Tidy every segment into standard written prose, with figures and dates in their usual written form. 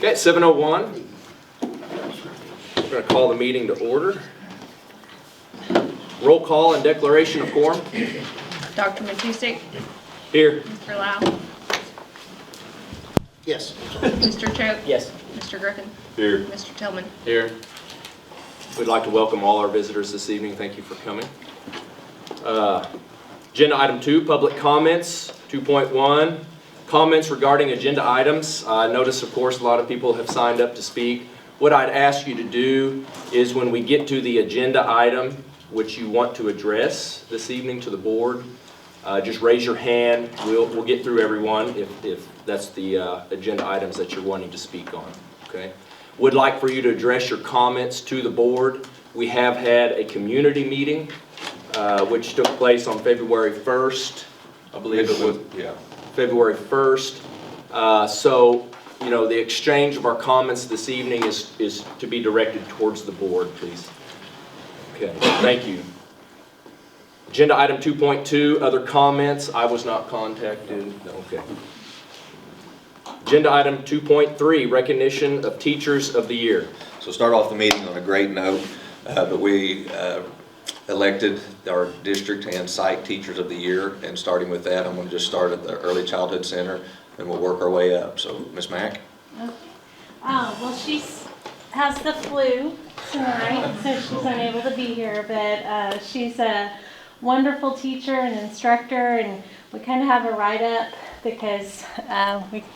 Okay, 7:01. We're going to call the meeting to order. Roll call and declaration of quorum. Dr. Matusik, Here. Mr. Lau, Yes. Mr. Choate, Yes. Mr. Griffin, Here. Mr. Tillman. Here. We'd like to welcome all our visitors this evening. Thank you for coming. Agenda item 2, public comments. 2.1, comments regarding agenda items. Notice, of course, a lot of people have signed up to speak. What I'd ask you to do is when we get to the agenda item which you want to address this evening to the board, just raise your hand. We'll get through everyone if that's the agenda items that you're wanting to speak on. Okay. Would like for you to address your comments to the board. We have had a community meeting which took place on February 1st. I believe it was February 1st. So, you know, the exchange of our comments this evening is to be directed towards the board, please. Okay, thank you. Agenda item 2.2, other comments. I was not contacted. Okay. Agenda item 2.3, recognition of Teachers of the Year. So start off the meeting on a great note, but we elected our district and site Teachers of the Year, and starting with that, I'm going to just start at the Early Childhood Center, and we'll work our way up. So, Ms. Mack? Okay. Well, she has the flu tonight, so she's unable to be here, but she's a wonderful teacher and instructor, and we kind of have a write-up because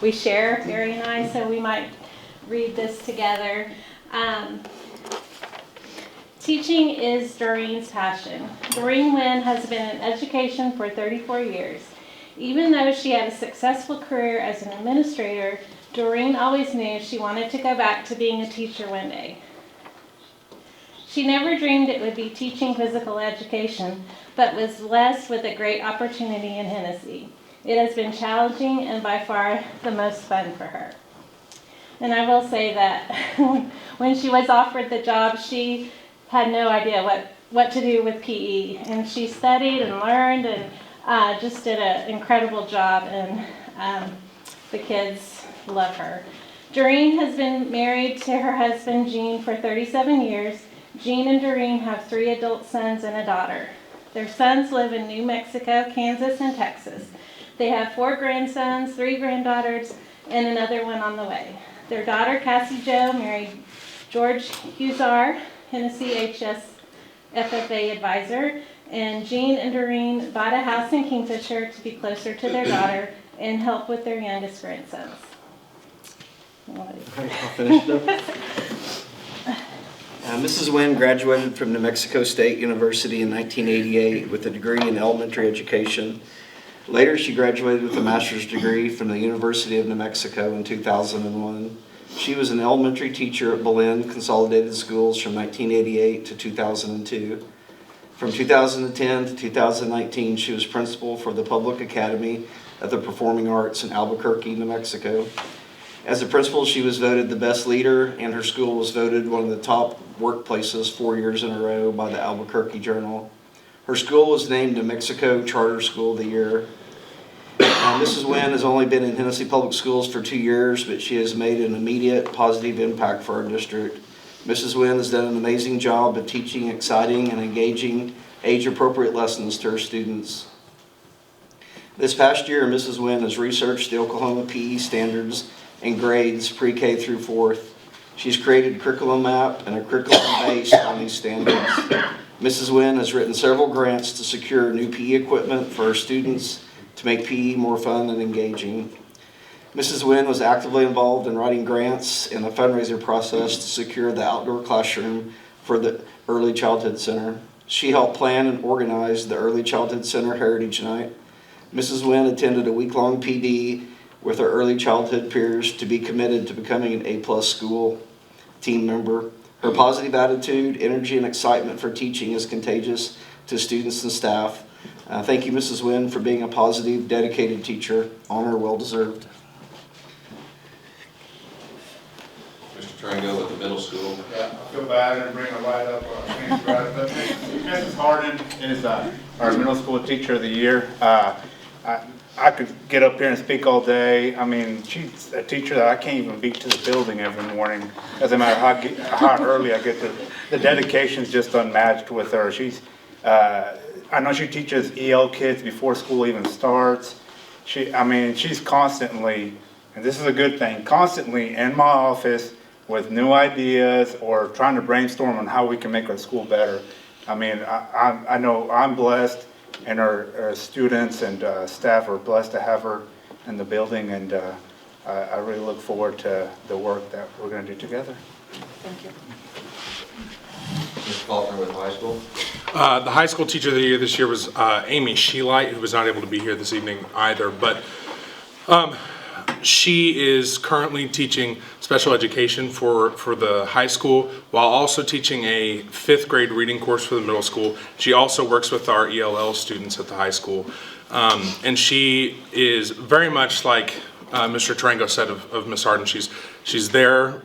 we share, Barry and I, so we might read this together. Teaching is Doreen's passion. Doreen Wynn has been in education for 34 years. Even though she had a successful career as an administrator, Doreen always knew she wanted to go back to being a teacher one day. She never dreamed it would be teaching physical education, but was blessed with a great opportunity in Hennessey. It has been challenging and by far the most fun for her. And I will say that when she was offered the job, she had no idea what to do with PE. And she studied and learned and just did an incredible job, and the kids love her. Doreen has been married to her husband, Gene, for 37 years. Gene and Doreen have 3 adult sons and a daughter. Their sons live in New Mexico, Kansas, and Texas. They have 4 grandsons, 3 granddaughters, and another one on the way. Their daughter, Cassie Jo, married George Huzar, Hennessey HS FFA advisor, and Gene and Doreen bought a house in Kingfisher to be closer to their daughter and help with their youngest grandsons. I'll finish it up. Mrs. Wynn graduated from New Mexico State University in 1988 with a degree in elementary education. Later, she graduated with a master's degree from the University of New Mexico in 2001. She was an elementary teacher at Belen Consolidated Schools from 1988 to 2002. From 2010 to 2019, she was principal for the Public Academy of the Performing Arts in Albuquerque, New Mexico. As a principal, she was voted the best leader, and her school was voted one of the top workplaces 4 years in a row by the Albuquerque Journal. Her school was named New Mexico Charter School of the Year. Mrs. Wynn has only been in Hennessey Public Schools for 2 years, but she has made an immediate positive impact for our district. Mrs. Wynn has done an amazing job of teaching exciting and engaging age-appropriate lessons to her students. This past year, Mrs. Wynn has researched the Oklahoma PE standards and grades pre-K through 4th. She's created a curriculum map and a curriculum based on these standards. Mrs. Wynn has written several grants to secure new PE equipment for her students to make PE more fun and engaging. Mrs. Wynn was actively involved in writing grants in the fundraiser process to secure the outdoor classroom for the Early Childhood Center. She helped plan and organize the Early Childhood Center Heritage Night. Mrs. Wynn attended a week-long PD with her early childhood peers to be committed to becoming an A+ school team member. Her positive attitude, energy, and excitement for teaching is contagious to students and staff. Thank you, Mrs. Wynn, for being a positive, dedicated teacher. Honor well deserved. Mr. Trango with the middle school. Yeah, I feel bad I didn't bring a write-up or a fancy Mrs. Harden is our middle school teacher of the year. I could get up here and speak all day. I mean, she's a teacher that I can't even beat to the building every morning. Doesn't matter how early I get there. The dedication's just unmatched with her. I know she teaches EL kids before school even starts. She's constantly, and this is a good thing, constantly in my office with new ideas or trying to brainstorm on how we can make our school better. I mean, I know I'm blessed, and our students and staff are blessed to have her in the building, and I really look forward to the work that we're going to do together. Thank you. Mr. Faulkner with high school. The high school teacher of the year this year was Amy Sheelight, who was not able to be here this evening either. But she is currently teaching special education for the high school while also teaching a 5th grade reading course for the middle school. She also works with our ELL students at the high school. And she is very much like Mr. Tarango said of Miss Arden. She's there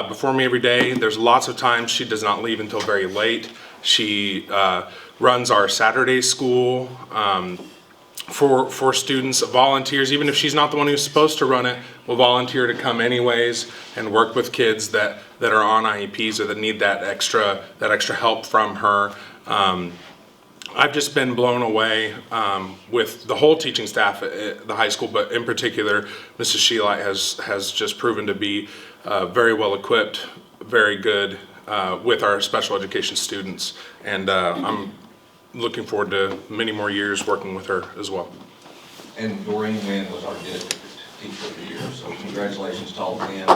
before me every day. There's lots of times she does not leave until very late. She runs our Saturday school for students, volunteers. Even if she's not the one who's supposed to run it, will volunteer to come anyways and work with kids that are on IEPs or that need that extra help from her. I've just been blown away with the whole teaching staff at the high school, but in particular, Mrs. Sheelight has just proven to be very well equipped, very good with our special education students, and I'm looking forward to many more years working with her as well. And Doreen Wynn was our district teacher of the year, so congratulations to all of them.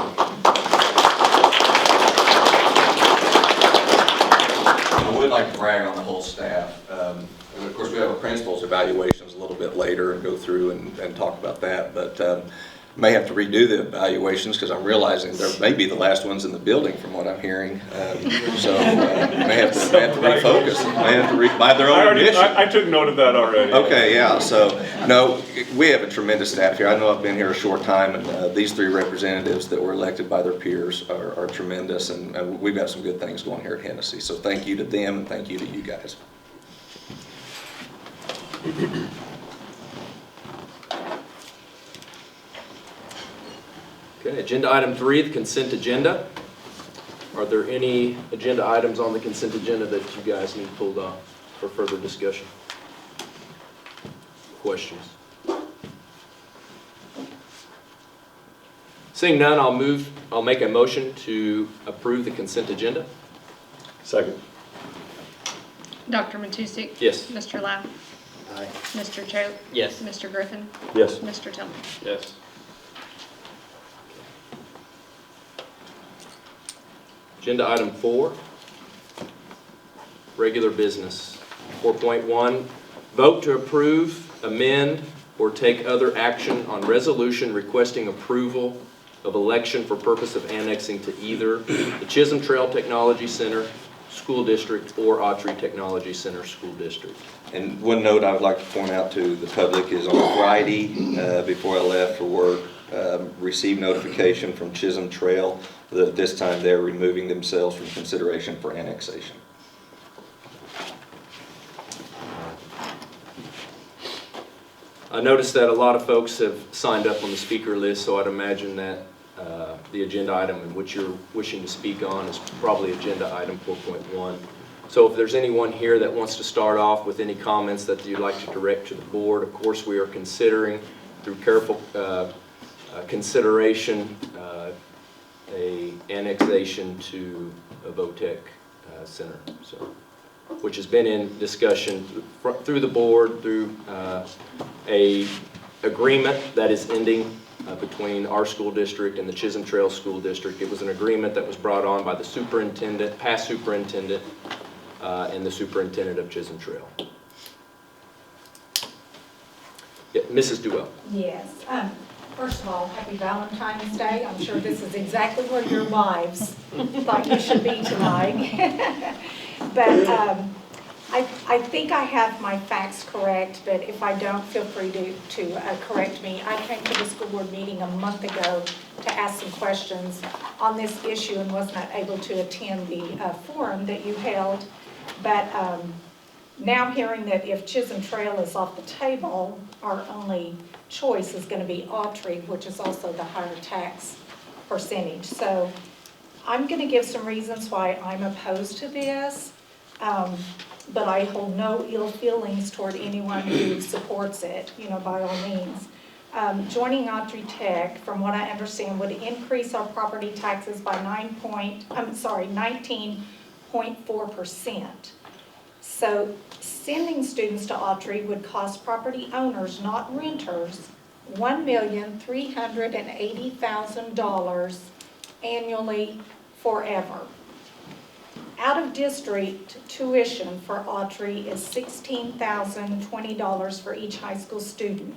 I would like to brag on the whole staff. And of course, we have a principal's evaluations a little bit later and go through and talk about that, but may have to redo the evaluations because I'm realizing they may be the last ones in the building from what I'm hearing. So may have to refocus. May have to by their own admission. I took note of that already. Okay, yeah. So no, we have a tremendous staff here. I know I've been here a short time, and these 3 representatives that were elected by their peers are tremendous, and we've got some good things going here at Hennessey. So thank you to them, and thank you to you guys. Okay, agenda item 3, the consent agenda. Are there any agenda items on the consent agenda that you guys need pulled off for further discussion? Questions? Seeing none, I'll make a motion to approve the consent agenda. Second. Dr. Matusek? Yes. Mr. Lau? Aye. Mr. Choate? Yes. Mr. Griffin? Yes. Mr. Tillman? Yes. Agenda item 4, regular business. 4.1, vote to approve, amend, or take other action on resolution requesting approval of election for purpose of annexing to either the Chisholm Trail Technology Center School District or Autry Technology Center School District. And one note I would like to point out to the public is on Friday, before I left for work, received notification from Chisholm Trail that this time they're removing themselves from consideration for annexation. I noticed that a lot of folks have signed up on the speaker list, so I'd imagine that the agenda item in which you're wishing to speak on is probably agenda item 4.1. So if there's anyone here that wants to start off with any comments that you'd like to direct to the board, of course we are considering, through careful consideration, a annexation to a VOTEC center, so, which has been in discussion through the board, through a agreement that is ending between our school district and the Chisholm Trail School District. It was an agreement that was brought on by the superintendent, past superintendent, and the superintendent of Chisholm Trail. Yeah, Mrs. Duell. Yes. First of all, happy Valentine's Day. I'm sure this is exactly where your wives thought you should be tonight. But I think I have my facts correct, but if I don't, feel free to correct me. I came to the school board meeting a month ago to ask some questions on this issue and was not able to attend the forum that you held. But Now hearing that if Chisholm Trail is off the table, our only choice is going to be Autry, which is also the higher tax percentage. So I'm going to give some reasons why I'm opposed to this, but I hold no ill feelings toward anyone who supports it, by all means. Joining Autry Tech, from what I understand, would increase our property taxes by 19.4%. So sending students to Autry would cost property owners, not renters, $1,380,000 annually forever. Out-of-district tuition for Autry is $16,020 for each high school student,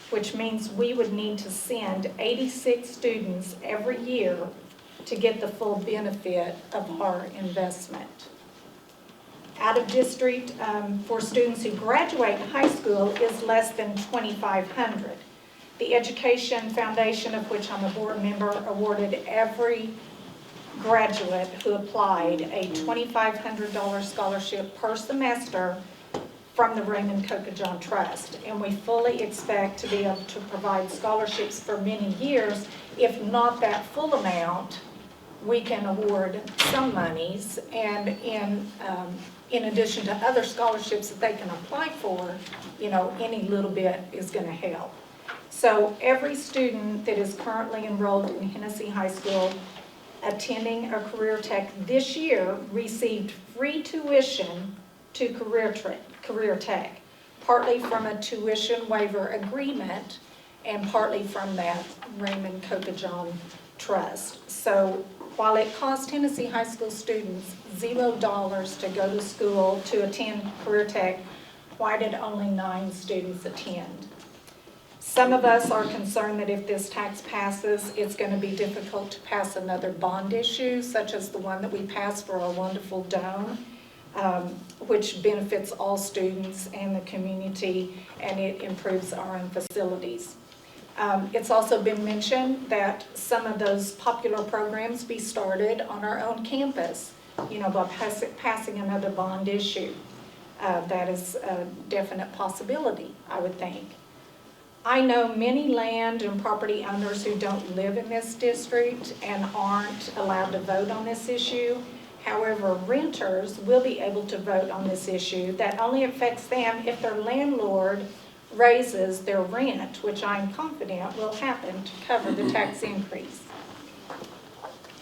which means we would need to send 86 students every year to get the full benefit of our investment. Out-of-district for students who graduate high school is less than $2,500. The Education Foundation, of which I'm a board member, awarded every graduate who applied a $2,500 scholarship per semester from the Raymond Coca-John Trust. And we fully expect to be able to provide scholarships for many years. If not that full amount, we can award some monies, and in addition to other scholarships that they can apply for, any little bit is going to help. So every student that is currently enrolled in Hennessey High School attending a career tech this year received free tuition to career tech, partly from a tuition waiver agreement and partly from that Raymond Coca-John Trust. So while it cost Hennessey High School students $0 to go to school to attend career tech, why did only 9 students attend? Some of us are concerned that if this tax passes, it's going to be difficult to pass another bond issue, such as the one that we passed for our wonderful dome, which benefits all students and the community, and it improves our own facilities. It's also been mentioned that some of those popular programs be started on our own campus, by passing another bond issue. That is a definite possibility, I would think. I know many land and property owners who don't live in this district and aren't allowed to vote on this issue. However, renters will be able to vote on this issue. That only affects them if their landlord raises their rent, which I'm confident will happen to cover the tax increase.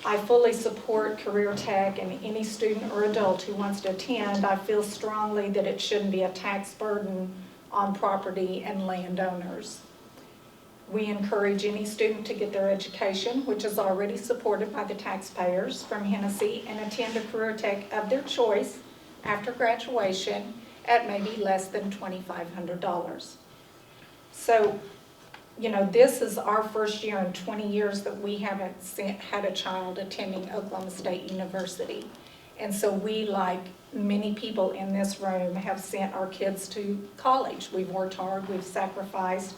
I fully support career tech, and any student or adult who wants to attend, I feel strongly that it shouldn't be a tax burden on property and landowners. We encourage any student to get their education, which is already supported by the taxpayers from Hennessey, and attend a career tech of their choice after graduation at maybe less than $2,500. So, this is our first year in 20 years that we haven't had a child attending Oklahoma State University. And so we, like many people in this room, have sent our kids to college. We've worked hard, we've sacrificed,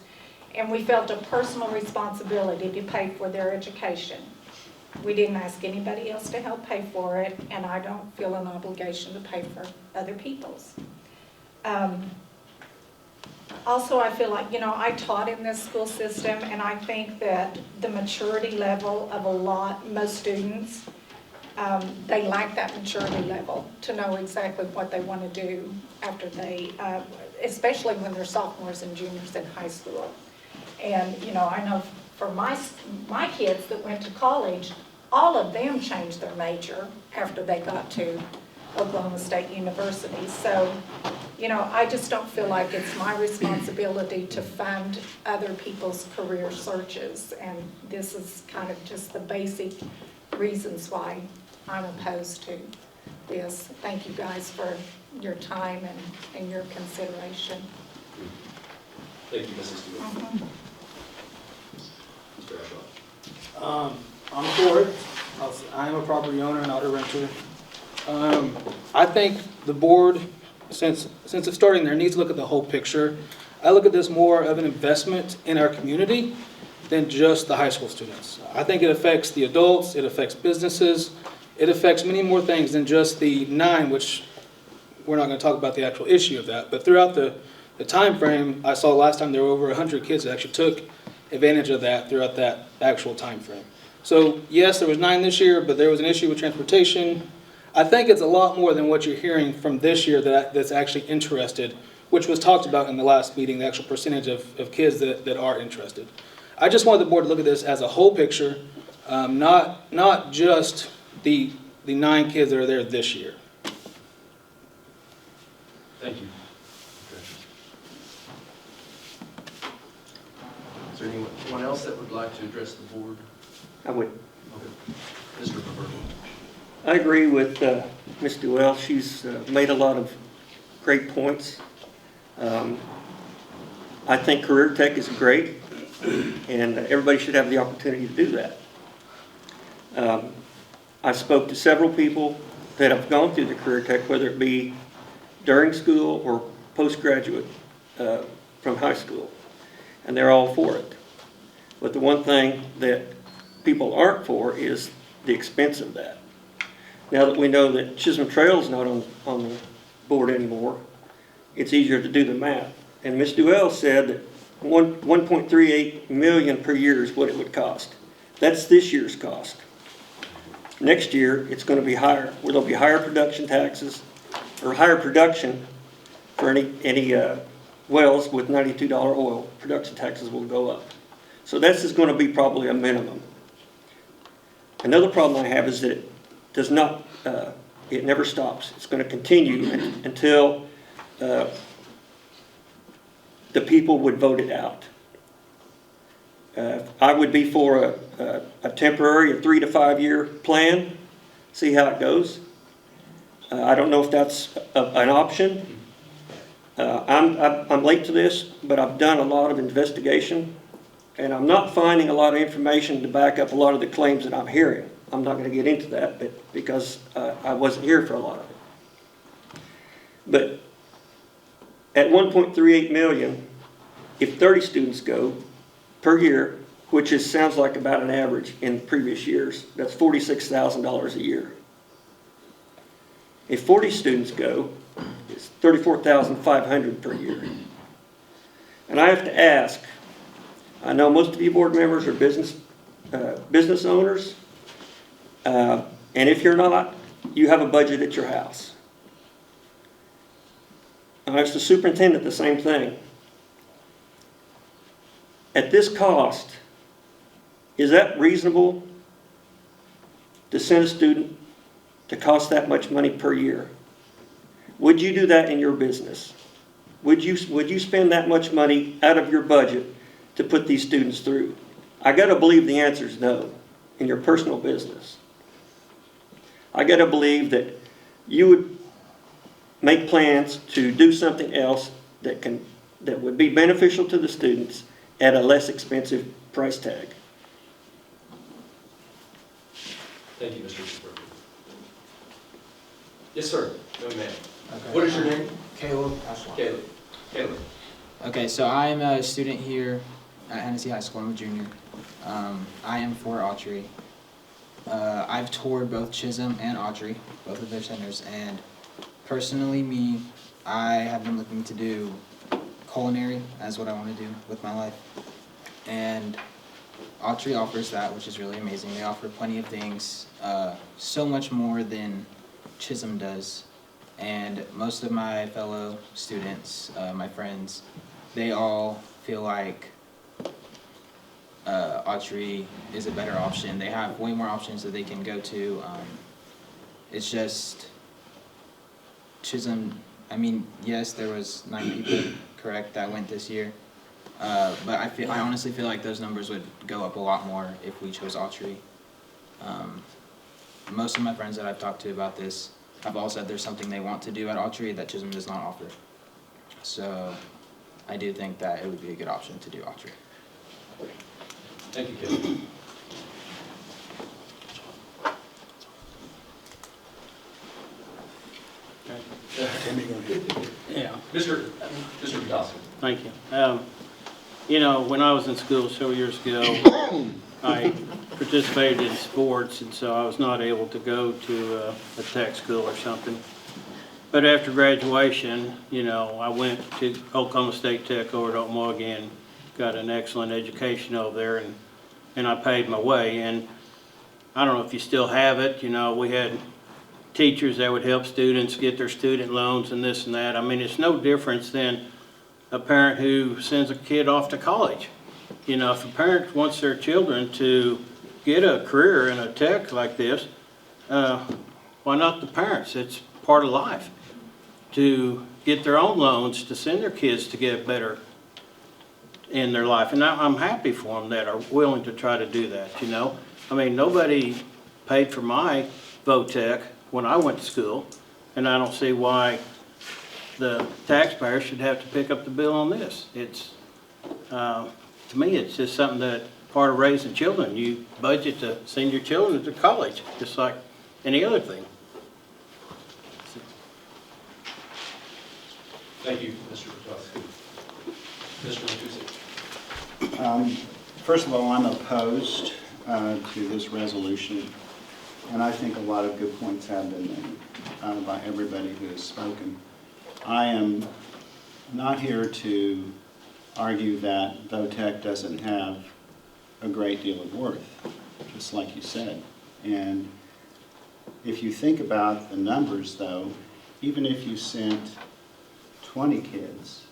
and we felt a personal responsibility to pay for their education. We didn't ask anybody else to help pay for it, and I don't feel an obligation to pay for other people's. Also, I feel like, I taught in this school system, and I think that the maturity level of most students, they lack that maturity level to know exactly what they want to do after they, especially when they're sophomores and juniors in high school. And, I know for my kids that went to college, all of them changed their major after they got to Oklahoma State University. So, I just don't feel like it's my responsibility to fund other people's career searches. And this is kind of just the basic reasons why I'm opposed to this. Thank you guys for your time and your consideration. Thank you, Mrs. Stewart. Mr. Ashall. I'm for it. I am a property owner, not a renter. I think the board, since it's starting there, needs to look at the whole picture. I look at this more of an investment in our community than just the high school students. I think it affects the adults, it affects businesses, it affects many more things than just the 9, which we're not going to talk about the actual issue of that, but throughout the time frame, I saw last time there were over 100 kids that actually took advantage of that throughout that actual time frame. So yes, there was 9 this year, but there was an issue with transportation. I think it's a lot more than what you're hearing from this year that's actually interested, which was talked about in the last meeting, the actual percentage of kids that are interested. I just wanted the board to look at this as a whole picture, not just the 9 kids that are there this year. Thank you. Is there anyone else that would like to address the board? I would. Okay. Mr. Roberto. I agree with Ms. Duell. She's made a lot of great points. I think career tech is great, and everybody should have the opportunity to do that. I spoke to several people that have gone through the career tech, whether it be during school or postgraduate from high school, and they're all for it. But the one thing that people aren't for is the expense of that. Now that we know that Chisholm Trail is not on the board anymore, it's easier to do the math. And Ms. Duell said that 1.38 million per year is what it would cost. That's this year's cost. Next year, it's going to be higher, where there'll be higher production taxes, or higher production for any wells with $92 oil. Production taxes will go up. So this is going to be probably a minimum. Another problem I have is that it does not, it never stops. It's going to continue until the people would vote it out. I would be for a temporary, a 3 to 5 year plan, see how it goes. I don't know if that's an option. I'm late to this, but I've done a lot of investigation, and I'm not finding a lot of information to back up a lot of the claims that I'm hearing. I'm not going to get into that, but because I wasn't here for a lot of it. But at 1.38 million, if 30 students go per year, which sounds like about an average in previous years, that's $46,000 a year. If 40 students go, it's $34,500 per year. And I have to ask, I know most of you board members are business owners, and if you're not, you have a budget at your house. And I asked the superintendent the same thing. At this cost, is that reasonable to send a student to cost that much money per year? Would you do that in your business? Would you spend that much money out of your budget to put these students through? I got to believe the answer is no in your personal business. I got to believe that you would make plans to do something else that would be beneficial to the students at a less expensive price tag. Thank you, Mr. Roberto. Yes, sir. Young man. Okay. What is your name? Caleb Ashland. Caleb. Okay, so I'm a student here at Hennessey High School. I'm a junior. I am for Autry. I've toured both Chisholm and Autry, both of their centers, and personally, I have been looking to do culinary as what I want to do with my life. And Autry offers that, which is really amazing. They offer plenty of things, so much more than Chisholm does. And most of my fellow students, my friends, they all feel like Autry is a better option. They have way more options that they can go to. It's just Chisholm. I mean, yes, there was 9 people, correct, that went this year. But I honestly feel like those numbers would go up a lot more if we chose Autry. Most of my friends that I've talked to about this have all said there's something they want to do at Autry that Chisholm does not offer. So I do think that it would be a good option to do Autry. Thank you, Caleb. Yeah, Mr. Dawson. thank you. You know, when I was in school several years ago, I participated in sports, and so I was not able to go to a tech school or something. But after graduation, you know, I went to Oklahoma State Tech over at Oklahoma again, got an excellent education over there, and I paid my way. And I don't know if you still have it, you know, we had teachers that would help students get their student loans and this and that. I mean, it's no difference than a parent who sends a kid off to college. You know, if a parent wants their children to get a career in a tech like this, why not the parents? It's part of life to get their own loans to send their kids to get better in their life. And I'm happy for them that are willing to try to do that, you know. I mean, nobody paid for my VOTEC when I went to school, and I don't see why the taxpayer should have to pick up the bill on this. It's, to me, it's just something that part of raising children. You budget to send your children to college, just like any other thing. Thank you, Mr. Petrosky. Mr. Matusek. First of all, I'm opposed to this resolution, and I think a lot of good points have been made by everybody who has spoken. I am not here to argue that VOTEC doesn't have a great deal of worth, just like you said. And if you think about the numbers, though, even if you sent 20 kids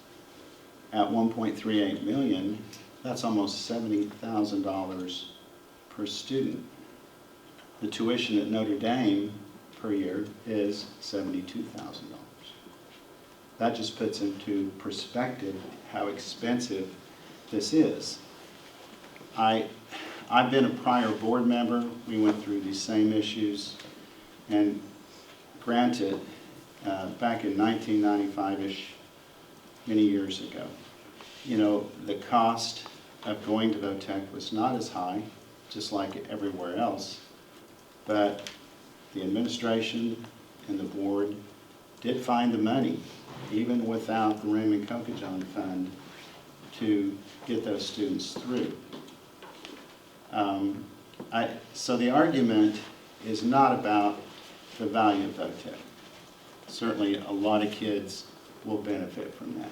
at 1.38 million, that's almost $70,000 per student. The tuition at Notre Dame per year is $72,000. That just puts into perspective how expensive this is. I've been a prior board member. We went through these same issues, and granted, back in 1995-ish, many years ago, you know, the cost of going to VOTEC was not as high, just like everywhere else, but the administration and the board did find the money, even without the Raymond Kokajon Fund, to get those students through. So the argument is not about the value of VOTEC. Certainly a lot of kids will benefit from that.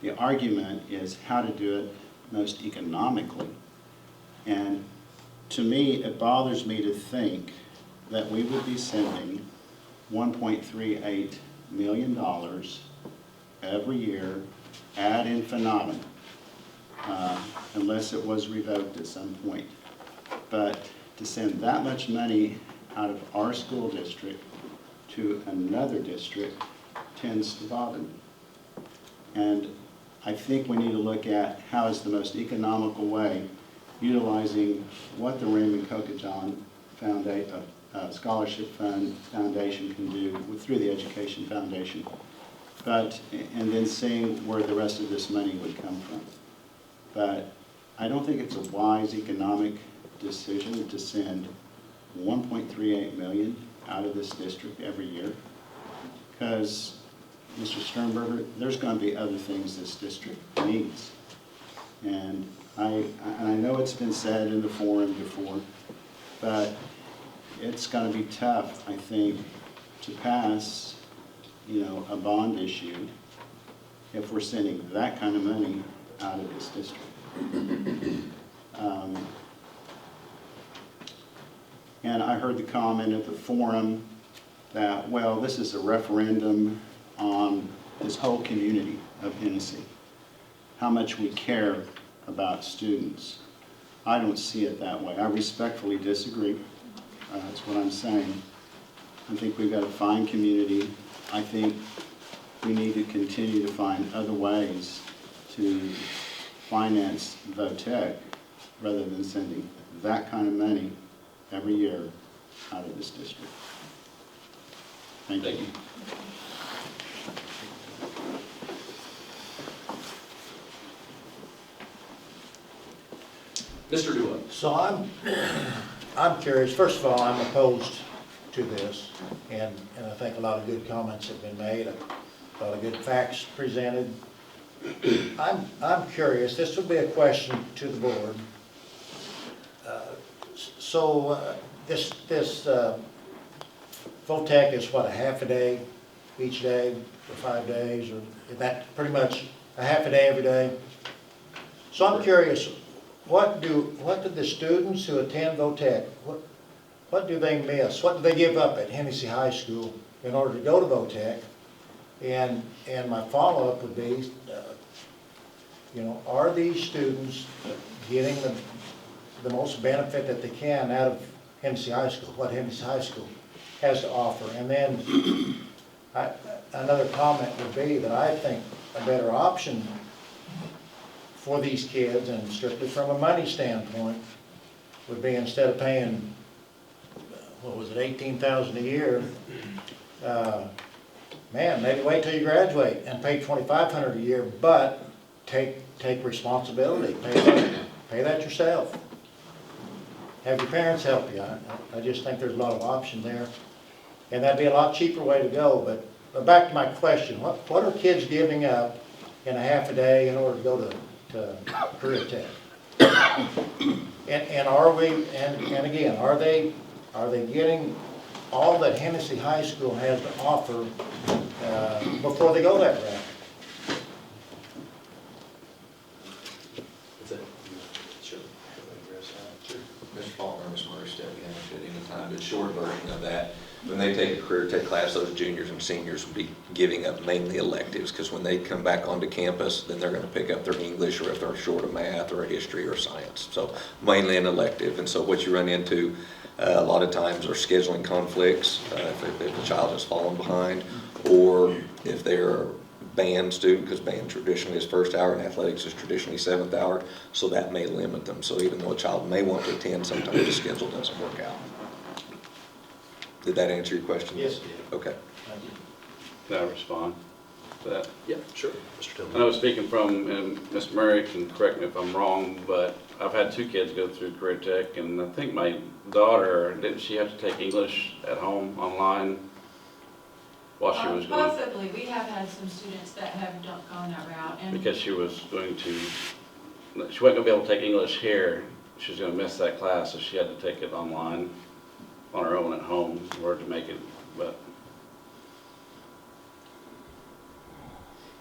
The argument is how to do it most economically. And to me, it bothers me to think that we would be sending $1.38 million every year ad infinitum, unless it was revoked at some point. But to send that much money out of our school district to another district tends to bother me. And I think we need to look at how is the most economical way utilizing what the Raymond Kokajon Scholarship Foundation can do through the Education Foundation, and then seeing where the rest of this money would come from. But I don't think it's a wise economic decision to send $1.38 million out of this district every year, because, Mr. Sternberger, there's going to be other things this district needs. And I know it's been said in the forum before, but it's going to be tough, I think, to pass, you know, a bond issue if we're sending that kind of money out of this district. And I heard the comment at the forum that, well, this is a referendum on this whole community of Hennessey, how much we care about students. I don't see it that way. I respectfully disagree. That's what I'm saying. I think we've got a fine community. I think we need to continue to find other ways to finance VOTEC rather than sending that kind of money every year out of this district. Thank you. Mr. Dua. So I'm curious. First of all, I'm opposed to this, and I think a lot of good comments have been made, a lot of good facts presented. I'm curious. This would be a question to the board. This VOTEC is what, a half a day each day for 5 days, or that pretty much a half a day every day. So I'm curious, what do the students who attend VOTEC, what do they miss? What do they give up at Hennessey High School in order to go to VOTEC? And my follow-up would be, are these students getting the most benefit that they can out of Hennessey High School, what Hennessey High School has to offer? And then another comment would be that I think a better option for these kids, and strictly from a money standpoint, would be instead of paying, what was it, $18,000 a year, man, maybe wait till you graduate and pay $2,500 a year, but take responsibility, pay that yourself. Have your parents help you. I just think there's a lot of options there, and that'd be a lot cheaper way to go. But back to my question, what are kids giving up in a half a day in order to go to Career Tech? And are we, and again, are they getting all that Hennessey High School has to offer before they go that route? That's it. Sure. Mr. Faulkner, Ms. Murray, step in at any time, but short version of that, when they take a career tech class, those juniors and seniors will be giving up mainly electives, because when they come back onto campus, then they're going to pick up their English, or if they're short of math or history or science. So mainly an elective. And so what you run into a lot of times are scheduling conflicts, if the child has fallen behind, or if they're a band student, because band traditionally is first hour and athletics is traditionally 7th hour, so that may limit them. So even though a child may want to attend, sometimes the schedule doesn't work out. Did that answer your question? Yes, it did. Okay. Thank you. Can I respond to that? Yeah, sure, Mr. Tillman. I know speaking from, and Mr. Murray can correct me if I'm wrong, but I've had 2 kids go through Career Tech, and I think my daughter, didn't she have to take English at home online while she was going? Possibly. We have had some students that have gone that route. And Because she was going to, she wasn't going to be able to take English here. She was going to miss that class, so she had to take it online on her own at home in order to make it, but.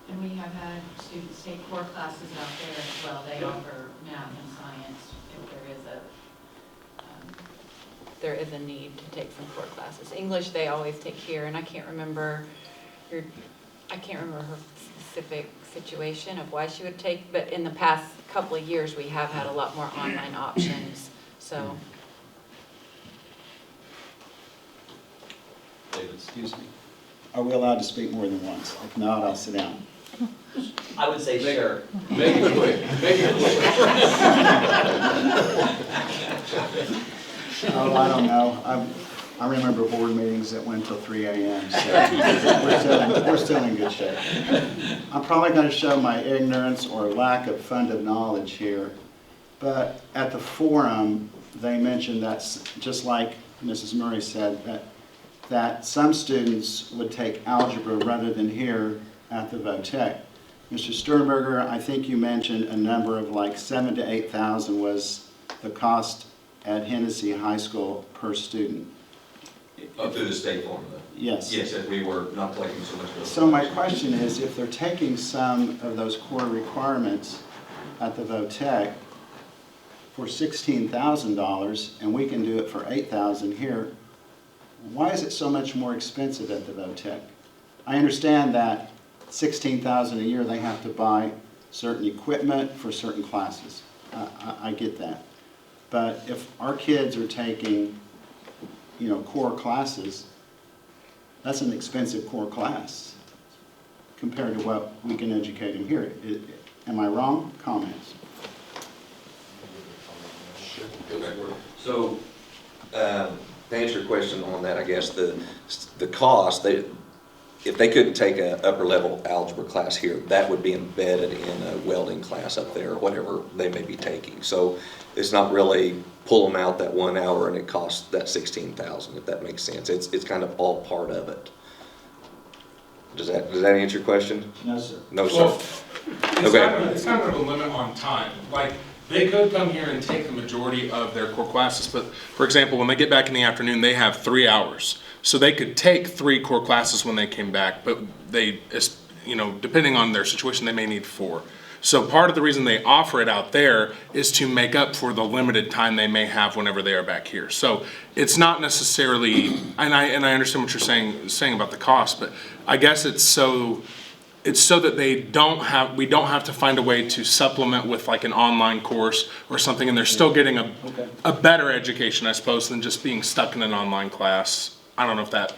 And we have had students take core classes out there as well. They offer math and science if there is a need to take some core classes. English they always take here, and I can't remember her specific situation of why she would take, but in the past couple of years we have had a lot more online options. So. David, excuse me. Are we allowed to speak more than once? If not, I'll sit down. I would say sure. Make it quick. Make it quick. Oh, I don't know. I remember board meetings that went till 3 a.m., so we're still in good shape. I'm probably going to show my ignorance or lack of funded knowledge here, but at the forum, they mentioned that, just like Mrs. Murray said, that some students would take algebra rather than here at the VOTEC. Mr. Sternberger, I think you mentioned a number of like 7,000 to 8,000 was the cost at Hennessey High School per student. Up through the state formula. Yes. Yes, that we were not collecting so much. So my question is, if they're taking some of those core requirements at the VOTEC for $16,000 and we can do it for $8,000 here, why is it so much more expensive at the VOTEC? I understand that $16,000 a year they have to buy certain equipment for certain classes. I get that. But if our kids are taking, core classes, that's an expensive core class compared to what we can educate them here. Am I wrong? Comments? So, to answer your question on that, I guess the cost, if they couldn't take an upper level algebra class here, that would be embedded in a welding class up there, or whatever they may be taking. So it's not really pull them out that 1 hour and it costs that $16,000, if that makes sense. It's kind of all part of it. Does that answer your question? No, sir. No, sir. Well, it's kind of a limit on time. Like, they could come here and take the majority of their core classes, but for example, when they get back in the afternoon, they have 3 hours. So they could take 3 core classes when they came back, but they, depending on their situation, they may need 4. So part of the reason they offer it out there is to make up for the limited time they may have whenever they are back here. So it's not necessarily, and I understand what you're saying about the cost, but I guess it's so that we don't have to find a way to supplement with like an online course or something, and they're still getting a better education, I suppose, than just being stuck in an online class. I don't know if that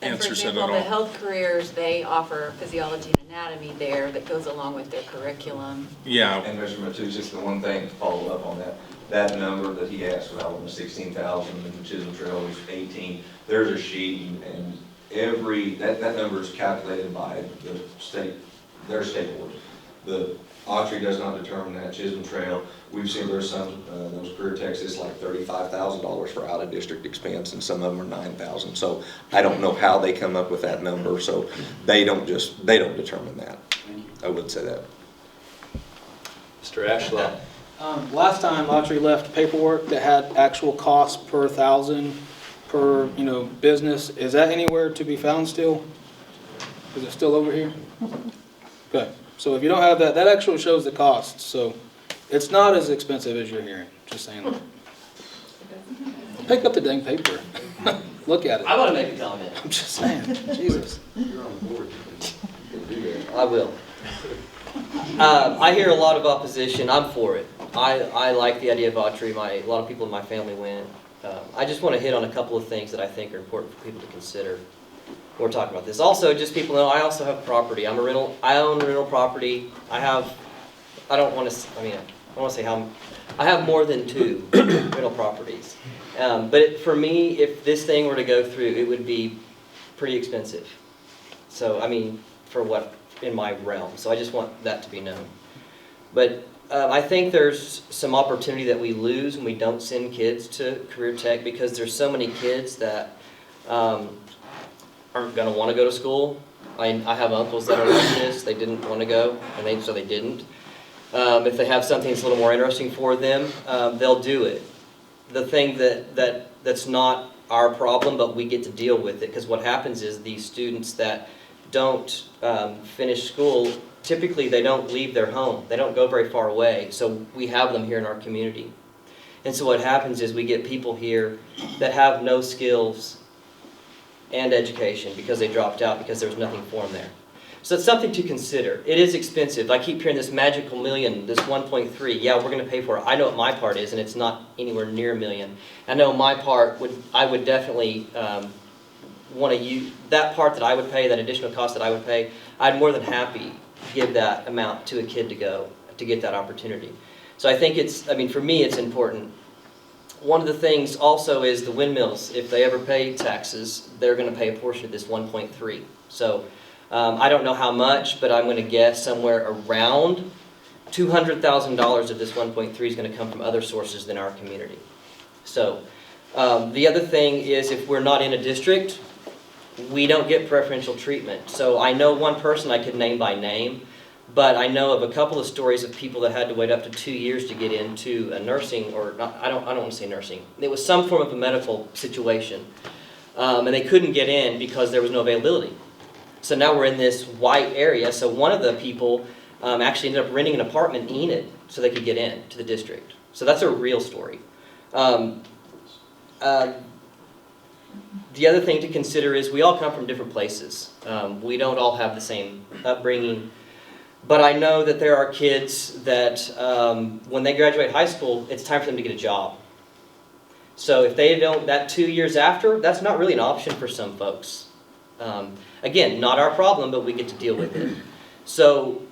answers it at all. And for example, the health careers, they offer physiology and anatomy there that goes along with their curriculum. Yeah. And Mr. Matus, just the one thing to follow up on that number that he asked about, the 16,000 and the Chisholm Trail was 18. There's a sheet, and that number is calculated by their state board. The Autry does not determine that. Chisholm Trail, we've seen there's some, those career techs, it's like $35,000 for out-of-district expense, and some of them are $9,000. So I don't know how they come up with that number, so they don't determine that. I would say that. Mr. Ashlaw. Last time Autry left paperwork that had actual costs per 1,000 per, business. Is that anywhere to be found still? Is it still over here? Okay. So if you don't have that, that actually shows the costs. So it's not as expensive as you're hearing. Just saying that. Pick up the dang paper. Look at it. I want to make a comment. I'm just saying. Jesus. You're on board. I will. I hear a lot of opposition. I'm for it. I like the idea of Autry. A lot of people in my family went. I just want to hit on a couple of things that I think are important for people to consider when we're talking about this. Also, just people know I also have property. I own rental property. I don't want to say how, I have more than 2 rental properties. But for me, if this thing were to go through, it would be pretty expensive. So, for what in my realm. So I just want that to be known. But I think there's some opportunity that we lose when we don't send kids to career tech, because there's so many kids that aren't going to want to go to school. I have uncles that are like this. They didn't want to go, and so they didn't. If they have something that's a little more interesting for them, they'll do it. The thing that's not our problem, but we get to deal with it, because what happens is these students that don't finish school, typically they don't leave their home. They don't go very far away, so we have them here in our community. And so what happens is we get people here that have no skills and education because they dropped out because there was nothing for them there. So it's something to consider. It is expensive. I keep hearing this magical million, this 1.3. Yeah, we're going to pay for it. I know what my part is, and it's not anywhere near $1 million. I know my part I would definitely want to use that part that I would pay, that additional cost that I would pay. I'd more than happy give that amount to a kid to go to get that opportunity. So I think for me, it's important. One of the things also is the windmills. If they ever pay taxes, they're going to pay a portion of this 1.3. So I don't know how much, but I'm going to guess somewhere around $200,000 of this 1.3 is going to come from other sources than our community. So the other thing is, if we're not in a district, we don't get preferential treatment. So I know one person I could name by name, but I know of a couple of stories of people that had to wait up to 2 years to get into a nursing, or not, I don't want to say nursing. It was some form of a medical situation, and they couldn't get in because there was no availability. So now we're in this white area. So one of the people actually ended up renting an apartment in Enid so they could get in to the district. So that's a real story. The other thing to consider is we all come from different places. We don't all have the same upbringing. But I know that there are kids that when they graduate high school, it's time for them to get a job. So if they don't, that 2 years after, that's not really an option for some folks. Again, not our problem, but we get to deal with it. So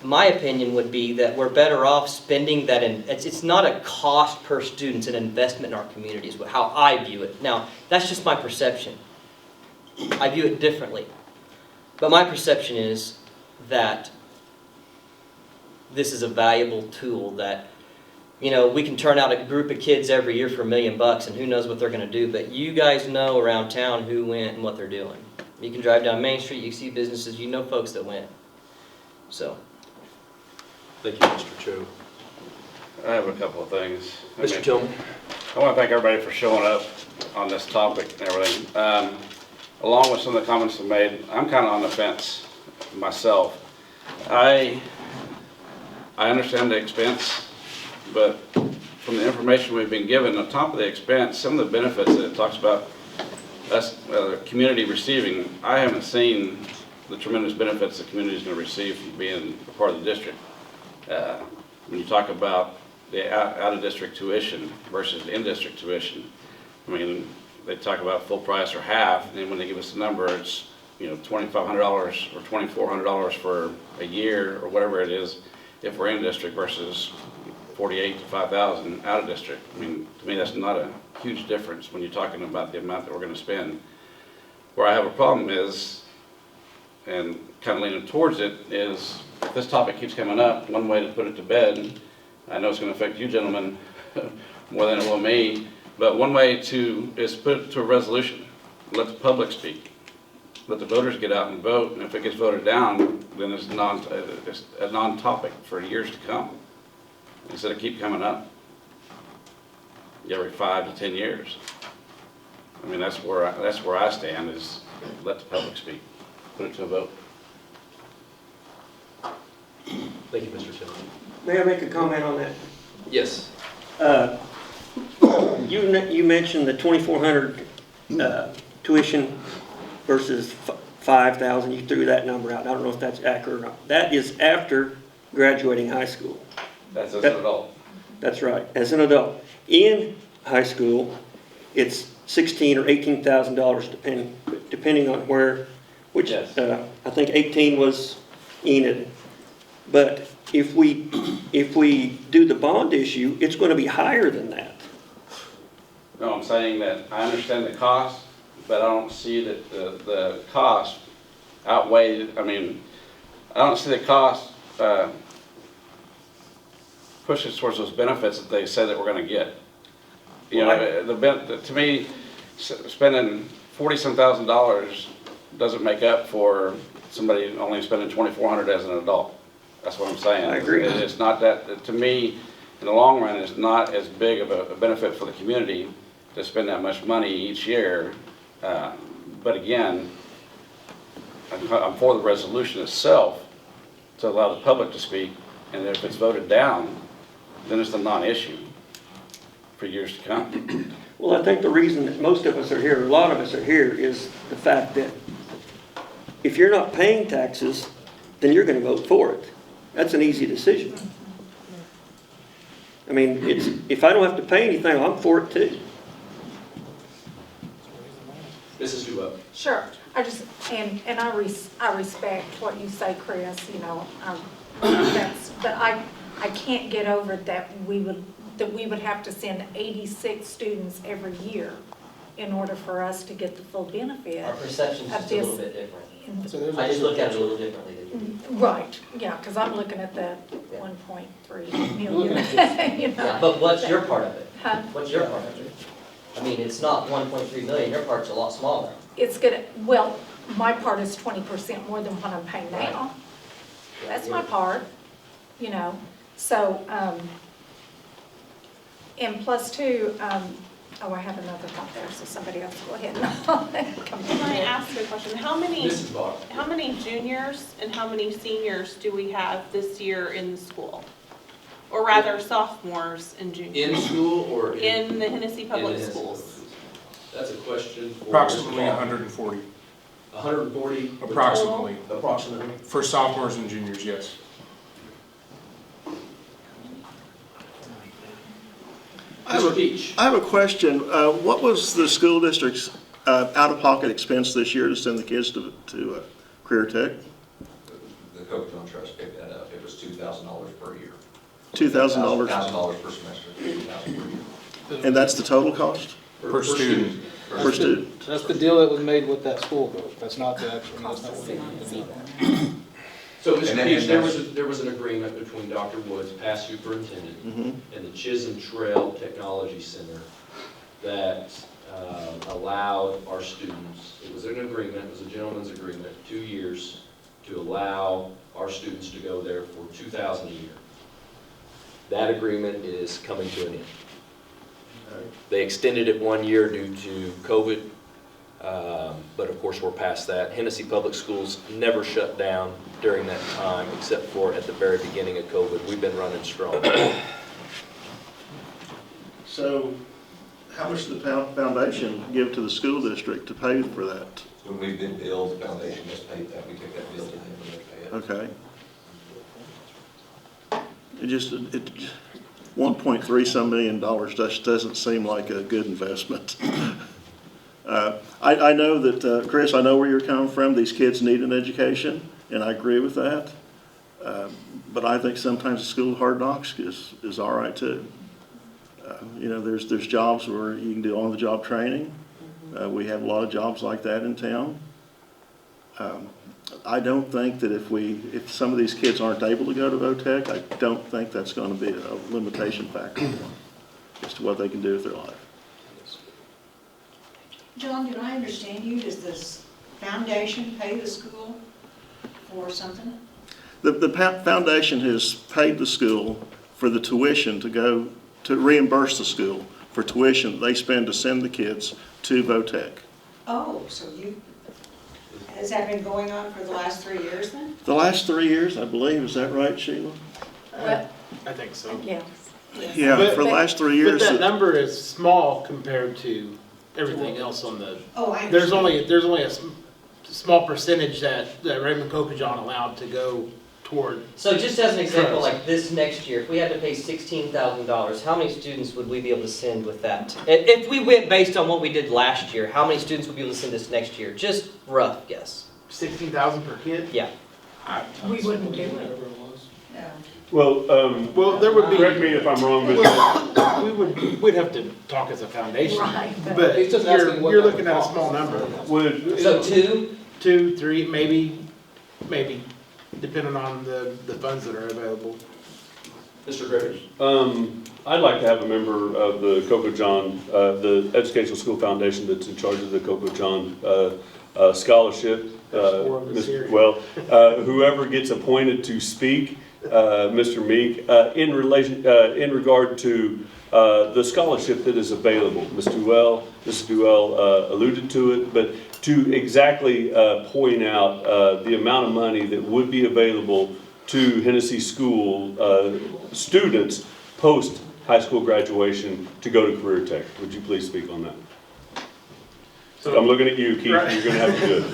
my opinion would be that we're better off spending that in, it's not a cost per student, it's an investment in our communities, how I view it. Now, that's just my perception. I view it differently. But my perception is that this is a valuable tool that, we can turn out a group of kids every year for $1 million, and who knows what they're going to do. But you guys know around town who went and what they're doing. You can drive down Main Street, you see businesses, you know folks that went. So. Thank you, Mr. Cho. I have a couple of things. Mr. Tillman. I want to thank everybody for showing up on this topic and everything. along with some of the comments I made, I'm kind of on the fence myself. I understand the expense, but from the information we've been given, on top of the expense, some of the benefits that it talks about us, the community receiving, I haven't seen the tremendous benefits the community is going to receive from being a part of the district. When you talk about the out-of-district tuition versus in-district tuition, I mean, they talk about full price or half, and then when they give us a number, it's, you know, $2,500 or $2,400 for a year or whatever it is if we're in district versus $48,000 to $5,000 out of district. I mean, to me, that's not a huge difference when you're talking about the amount that we're going to spend. Where I have a problem is, and kind of leaning towards it, is if this topic keeps coming up, one way to put it to bed, I know it's going to affect you gentlemen more than it will me, but one way is put it to a resolution. Let the public speak. Let the voters get out and vote, and if it gets voted down, then it's a non-topic for years to come. Instead of keep coming up every 5 to 10 years. I mean, that's where I stand, is let the public speak. Put it to a vote. Thank you, Mr. Tillman. May I make a comment on that? Yes. You mentioned the 2,400 tuition versus 5,000. You threw that number out. I don't know if that's accurate or not. That is after graduating high school. That's as an adult. That's right, as an adult. In high school, it's $16,000 or $18,000 depending on where, which yes. I think 18 was Enid. But if we do the bond issue, it's going to be higher than that. No, I'm saying that I understand the cost, but I don't see that the cost outweighed. I mean, I don't see the cost pushes towards those benefits that they say that we're going to get. You know, to me, spending $40-some thousand doesn't make up for somebody only spending $2,400 as an adult. That's what I'm saying. I agree. It's not that, to me, in the long run, it's not as big of a benefit for the community to spend that much money each year. But again, I'm for the resolution itself to allow the public to speak, and if it's voted down, then it's a non-issue for years to come. Well, I think the reason that most of us are here, a lot of us are here, is the fact that if you're not paying taxes, then you're going to vote for it. That's an easy decision. I mean, if I don't have to pay anything, I'm for it too. Mrs. Dubois. Sure, I respect what you say, Chris, you know, but I can't get over that we would have to send 86 students every year in order for us to get the full benefit. Our perception's just a little bit different. So I just look at it a little differently than you do. Right, yeah, because I'm looking at the 1.3 million. You know. Yeah, but what's your part of it? Huh? What's your part of it? I mean, it's not 1.3 million, your part's a lot smaller. It's gonna, well, my part is 20% more than what I'm paying now. That's my part, you know, so, and plus two, oh, I have another thought there, so somebody else go ahead. Can I ask a question? How many Mrs. Bach. how many juniors and how many seniors do we have this year in the school? Or rather, sophomores and juniors? In school or In the Hennessey Public in the Hennessey Schools. That's a question for Approximately Mr. Bach. 140. 140? Approximately. Approximately. For sophomores and juniors, yes. Mr. Peach. I have a question. What was the school district's out-of-pocket expense this year to send the kids to Career Tech? The Coke Trust picked that up. It was $2,000 per year. $2,000? $1,000 per semester, $2,000 per year. And that's the total cost? Per student. Per student. That's the deal that was made with that school, though. That's not the actual, that's not what it. So, Mr. Peach, there was an agreement between Dr. Woods, past superintendent, and the Chisholm Trail Technology Center that allowed our students, it was an agreement, it was a gentleman's agreement, 2 years, to allow our students to go there for $2,000 a year. That agreement is coming to an end. They extended it 1 year due to COVID But of course, we're past that. Hennessey Public Schools never shut down during that time, except for at the very beginning of COVID. We've been running strong. So how much did the foundation give to the school district to pay for that? When we've been billed, the foundation just paid that, we took that bill to them and they pay it. Okay. It 1.3 million just doesn't seem like a good investment. I know that, Chris, I know where you're coming from. These kids need an education, and I agree with that. But I think sometimes the school of hard knocks is all right too. You know, there's jobs where you can do on-the-job training. We have a lot of jobs like that in town. I don't think that if some of these kids aren't able to go to VOTEC, I don't think that's going to be a limitation factor as to what they can do with their life. John, did I understand you? Does this foundation pay the school for something? The foundation has paid the school for the tuition to reimburse the school for tuition they spend to send the kids to VOTEC. Oh, so has that been going on for the last 3 years then? The last 3 years, I believe. Is that right, Sheila? I think so. Yes. Yeah, for the last 3 years. But that number is small compared to everything else on the. Oh, I There's understand. only a small percentage that Raymond Cocajon allowed to go toward. So just as an example, trust. like this next year, if we had to pay $16,000, how many students would we be able to send with that? If we went based on what we did last year, how many students would be able to send this next year? Just rough guess. 16,000 per kid? Yeah. We wouldn't do it. Yeah. Well, there would be. Correct me if I'm wrong, but We'd have to talk as a foundation. Right, But He's just asking what you're looking at a small number. so Two, three, maybe, depending on the funds that are available. Mr. Griffith? I'd like to have a member of the Cocajon, the Educational School Foundation that's in charge of the Cocajon scholarship. Whoever gets appointed to speak, Mr. Meek, in regard to the scholarship that is available. Mrs. Duell alluded to it, but to exactly point out the amount of money that would be available to Hennessey School students post high school graduation to go to Career Tech. Would you please speak on that? So I'm looking at you, Keith. Right. You're going to have to do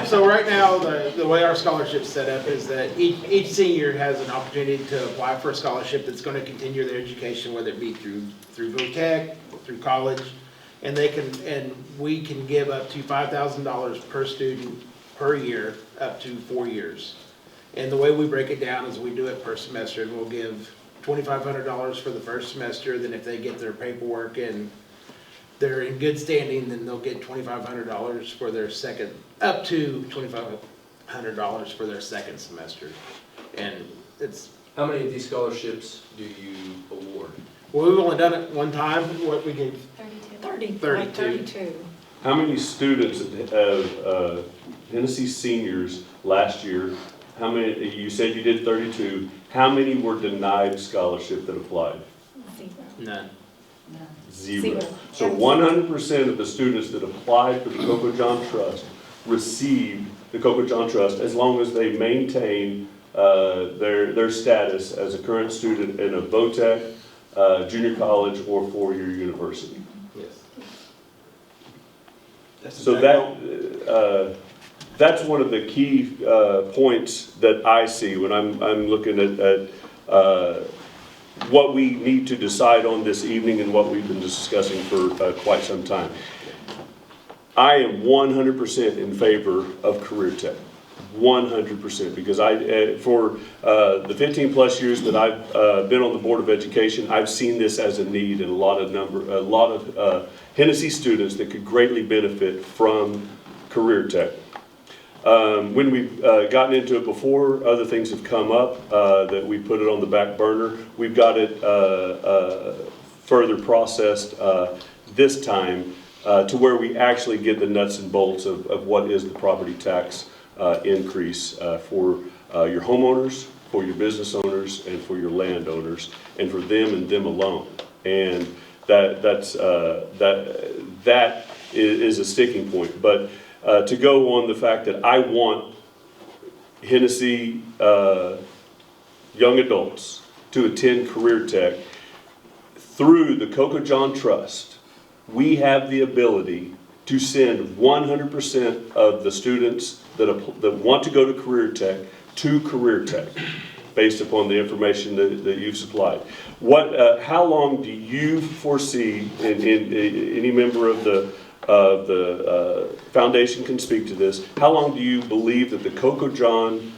it. So right now, the way our scholarship's set up is that each senior has an opportunity to apply for a scholarship that's going to continue their education, whether it be through VOTEC, through college, and we can give up to $5,000 per student per year, up to 4 years. And the way we break it down is we do it per semester, and we'll give $2,500 for the first semester. Then if they get their paperwork and they're in good standing, then they'll get $2,500 for their second, up to $2,500 for their second semester. And it's. How many of these scholarships do you award? Well, we've only done it one time. What we gave? 32. How many students of Hennessey seniors last year, how many, you said you did 32, how many were denied scholarship that applied? None. Zero. So 100% of the students that applied for the Cocajon Trust received the Cocajon Trust as long as they maintain their status as a current student in a VOTEC, junior college, or four-year university. Yes. So that's one of the key points that I see when I'm looking at what we need to decide on this evening and what we've been discussing for quite some time. I am 100% in favor of Career Tech, 100%, because for the 15 plus years that I've been on the Board of Education, I've seen this as a need in a lot of Hennessey students that could greatly benefit from Career Tech. When we've gotten into it before, other things have come up that we put it on the back burner. We've got it further processed this time to where we actually get the nuts and bolts of what is the property tax increase for your homeowners, for your business owners, and for your landowners, and for them and them alone. And that is a sticking point. But to go on the fact that I want Hennessey young adults to attend Career Tech, through the Coco John Trust, we have the ability to send 100% of the students that want to go to Career Tech to Career Tech, based upon the information that you've supplied. How long do you foresee, and any member of the foundation can speak to this, how long do you believe that the Coco John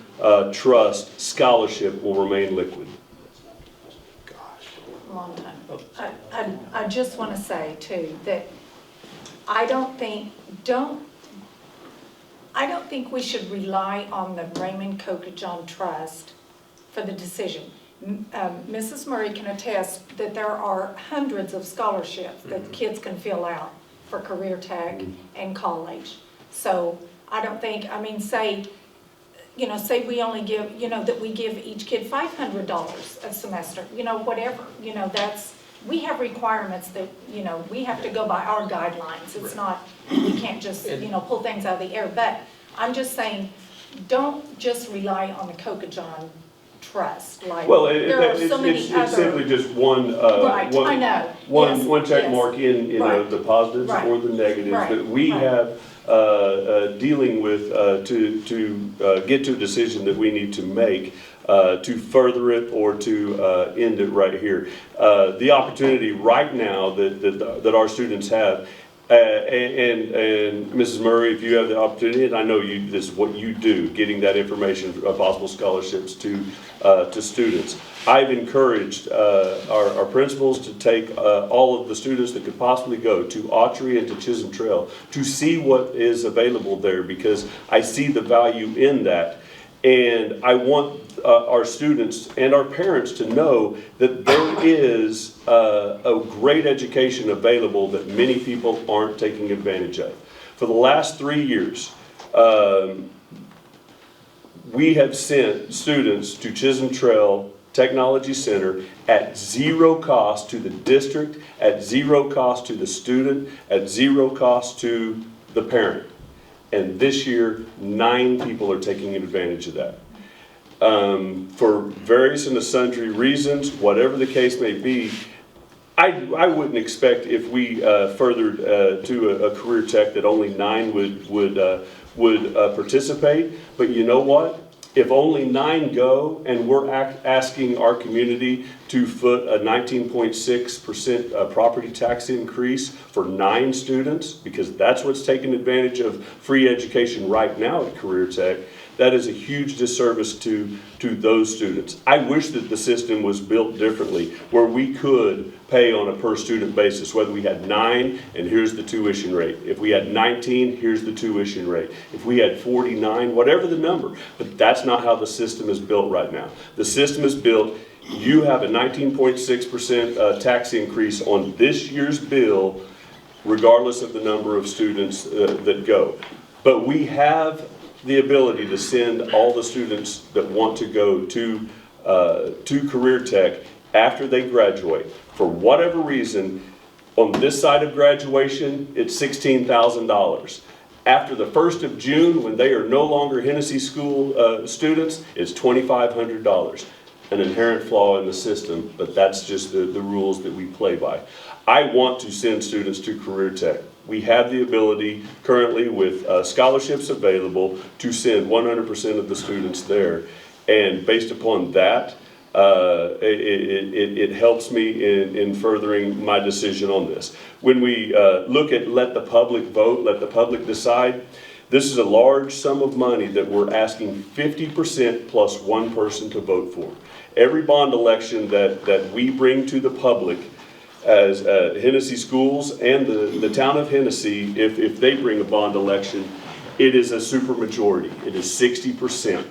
Trust scholarship will remain liquid? Long time. I just want to say too, that I don't think we should rely on the Raymond Coco John Trust for the decision. Mrs. Murray can attest that there are hundreds of scholarships that kids can fill out for Career Tech and college. So I don't think, say we only give, that we give each kid $500 a semester, whatever, we have requirements that, we have to go by our guidelines. It's not, we can't just, pull things out of the air. But I'm just saying, don't just rely on the Coco John Trust. Like, Well, there are so many it's other. simply just one, Right, I know. Yes, one check yes. mark in the positives Right. or the negatives Right. that we Right. have dealing with to get to a decision that we need to make to further it or to end it right here. The opportunity right now that our students have, and Mrs. Murray, if you have the opportunity, and I know this is what you do, getting that information of possible scholarships to students. I've encouraged our principals to take all of the students that could possibly go to Autry and to Chisholm Trail to see what is available there, because I see the value in that. And I want our students and our parents to know that there is a great education available that many people aren't taking advantage of. For the last 3 years, we have sent students to Chisholm Trail Technology Center at zero cost to the district, at zero cost to the student, at zero cost to the parent. And this year, 9 people are taking advantage of that. For various and sundry reasons, whatever the case may be, I wouldn't expect if we furthered to a Career Tech that only 9 would participate. But you know what? If only 9 go, and we're asking our community to foot a 19.6% property tax increase for 9 students, because that's what's taking advantage of free education right now at Career Tech, that is a huge disservice to those students. I wish that the system was built differently, where we could pay on a per student basis, whether we had 9 and here's the tuition rate. If we had 19, here's the tuition rate. If we had 49, whatever the number. But that's not how the system is built right now. The system is built, you have a 19.6% tax increase on this year's bill, regardless of the number of students that go. But we have the ability to send all the students that want to go to Career Tech after they graduate. For whatever reason, on this side of graduation, it's $16,000. After the 1st of June, when they are no longer Hennessey School students, it's $2,500. An inherent flaw in the system, but that's just the rules that we play by. I want to send students to Career Tech. We have the ability currently with scholarships available to send 100% of the students there. And based upon that, it helps me in furthering my decision on this. When we look at let the public vote, let the public decide, this is a large sum of money that we're asking 50% plus 1 person to vote for. Every bond election that we bring to the public as Hennessey Schools and the town of Hennessey, if they bring a bond election, it is a supermajority. It is 60%.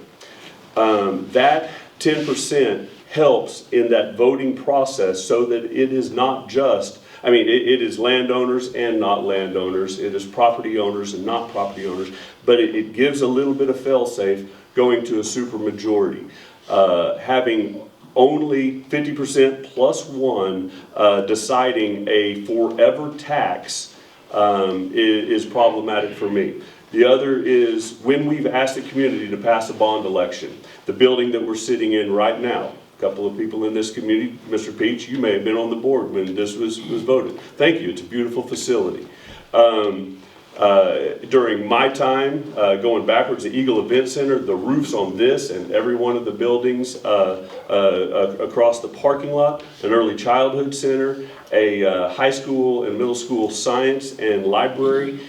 That 10% helps in that voting process so that it is not just, it is landowners and not landowners. It is property owners and not property owners. But it gives a little bit of fail-safe going to a supermajority. Having only 50% plus 1 deciding a forever tax is problematic for me. The other is when we've asked the community to pass a bond election. The building that we're sitting in right now, a couple of people in this community, Mr. Peach, you may have been on the board when this was voted. Thank you, it's a beautiful facility. During my time, going backwards, the Eagle Event Center, the roofs on this and every one of the buildings across the parking lot, an early childhood center, a high school and middle school science and library,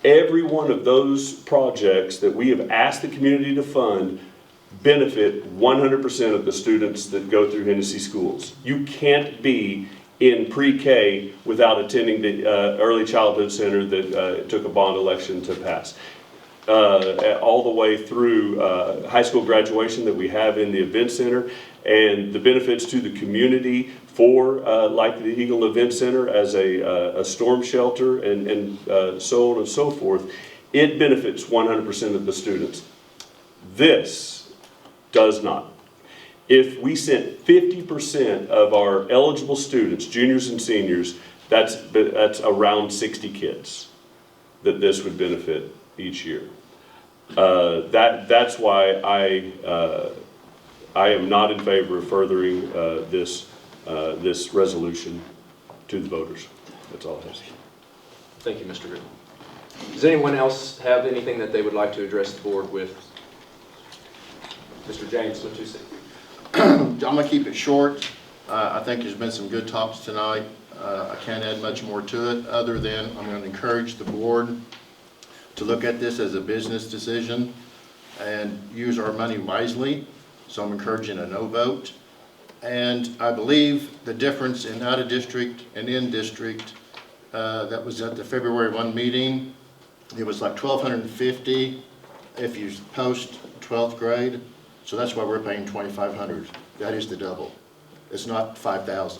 every one of those projects that we have asked the community to fund benefit 100% of the students that go through Hennessey schools. You can't be in pre-K without attending the early childhood center that took a bond election to pass. All the way through high school graduation that we have in the event center, and the benefits to the community for like the Eagle Event Center as a storm shelter and so on and so forth. It benefits 100% of the students. This does not. If we sent 50% of our eligible students, juniors and seniors, that's around 60 kids that this would benefit each year. That's why I am not in favor of furthering this resolution to the voters. That's all I have to say. Thank you, Mr. Green. Does anyone else have anything that they would like to address the board with? Mr. James, what you say? I'm going to keep it short. I think there's been some good talks tonight. I can't add much more to it other than I'm going to encourage the board to look at this as a business decision and use our money wisely. So I'm encouraging a no vote. And I believe the difference in out of district and in district, that was at the February 1 meeting, it was like $1,250 if you post 12th grade. So that's why we're paying $2,500. That is the double. It's not $5,000.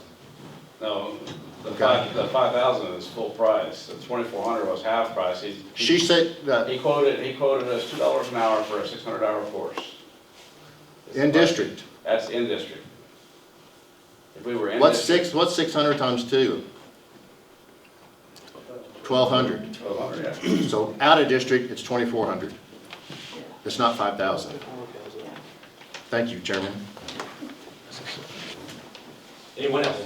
No, the 5,000 is full price. The 2,400 was half price. She said that he quoted us $2 an hour for a 600-hour course. in district. That's in district. If we were in What's district, what's 600 times 2? 1,200. 1,200, yeah. So out of district, it's 2,400. It's not 5,000. Thank you, Chairman. Anyone else?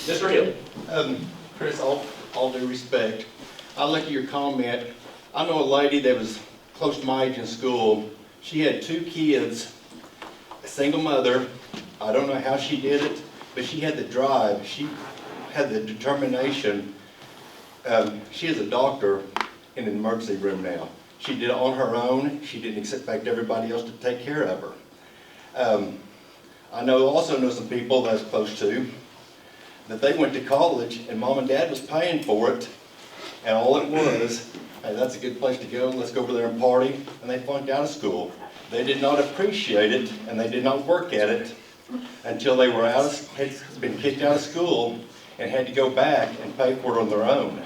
Mr. Hill. Chris, all due respect, I look at your comment. I know a lady that was close to my age in school. She had 2 kids, a single mother. I don't know how she did it, but she had the drive. She had the determination. She is a doctor in an emergency room now. She did it on her own. She didn't expect everybody else to take care of her. I also know some people that's close to, that they went to college and mom and dad was paying for it, and all it was, hey, that's a good place to go, let's go over there and party, and they flunked out of school. They did not appreciate it, and they did not work at it until they were had been kicked out of school and had to go back and pay for it on their own.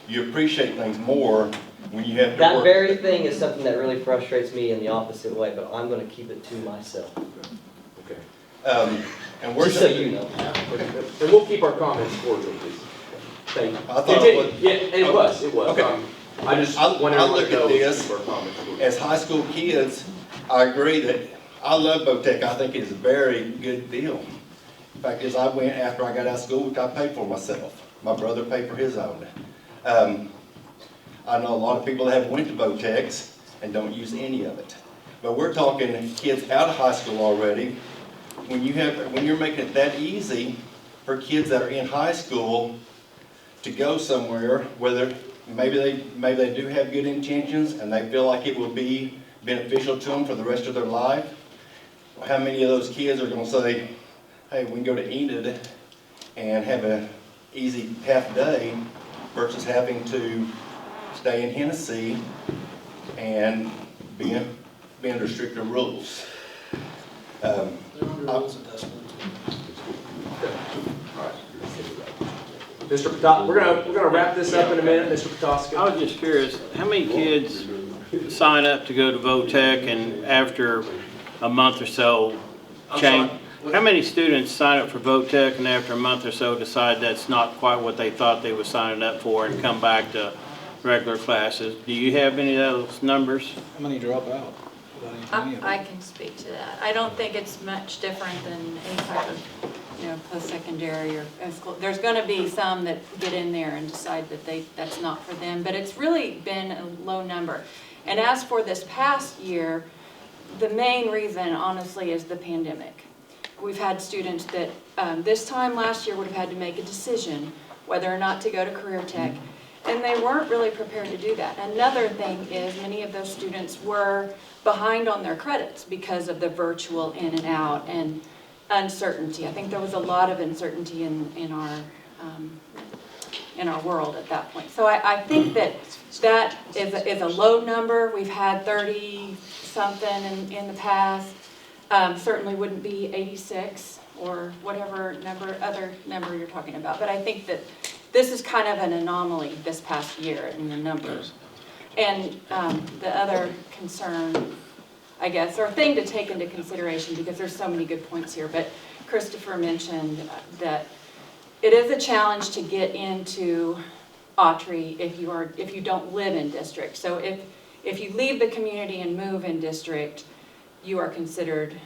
You appreciate things more when you have to That work. very thing is something that really frustrates me in the opposite way, but I'm going to keep it to myself. Okay. And we're just so you know. And we'll keep our comments cordial, please. Thank you. I thought it was. Yeah, it was. Okay. I just I wanted look to know at this keep our comments cordial. as high school kids. I agree that I love Botech. I think it is a very good deal. In fact, as I went after I got out of school, which I paid for myself. My brother paid for his own. I know a lot of people that have went to Botechs and don't use any of it. But we're talking kids out of high school already. When you're making it that easy for kids that are in high school to go somewhere, whether maybe they do have good intentions and they feel like it will be beneficial to them for the rest of their life. How many of those kids are going to say, hey, we can go to Enid and have an easy half day versus having to stay in Hennessey and be under stricter rules. Mr. Patoska, we're gonna wrap this up in a minute, Mr. Patoska. I was just curious, how many kids sign up to go to Votech and after a month or so change How many students sign up for VOTEC and after a month or so decide that's not quite what they thought they were signing up for and come back to regular classes? Do you have any of those numbers? How many drop out? I can speak to that. I don't think it's much different than any type of, post-secondary or school. There's gonna be some that get in there and decide that that's not for them, but it's really been a low number. And as for this past year, the main reason, honestly, is the pandemic. We've had students that this time last year would have had to make a decision whether or not to go to career tech, and they weren't really prepared to do that. Another thing is many of those students were behind on their credits because of the virtual in and out and uncertainty. I think there was a lot of uncertainty in our world at that point. So I think that is a low number. We've had 30-something in the past. Certainly wouldn't be 86 or whatever other number you're talking about. But I think that this is kind of an anomaly this past year in the numbers. And the other concern, I guess, or thing to take into consideration, because there's so many good points here, but Christopher mentioned that it is a challenge to get into Autry if you don't live in district. So if you leave the community and move in district, you are considered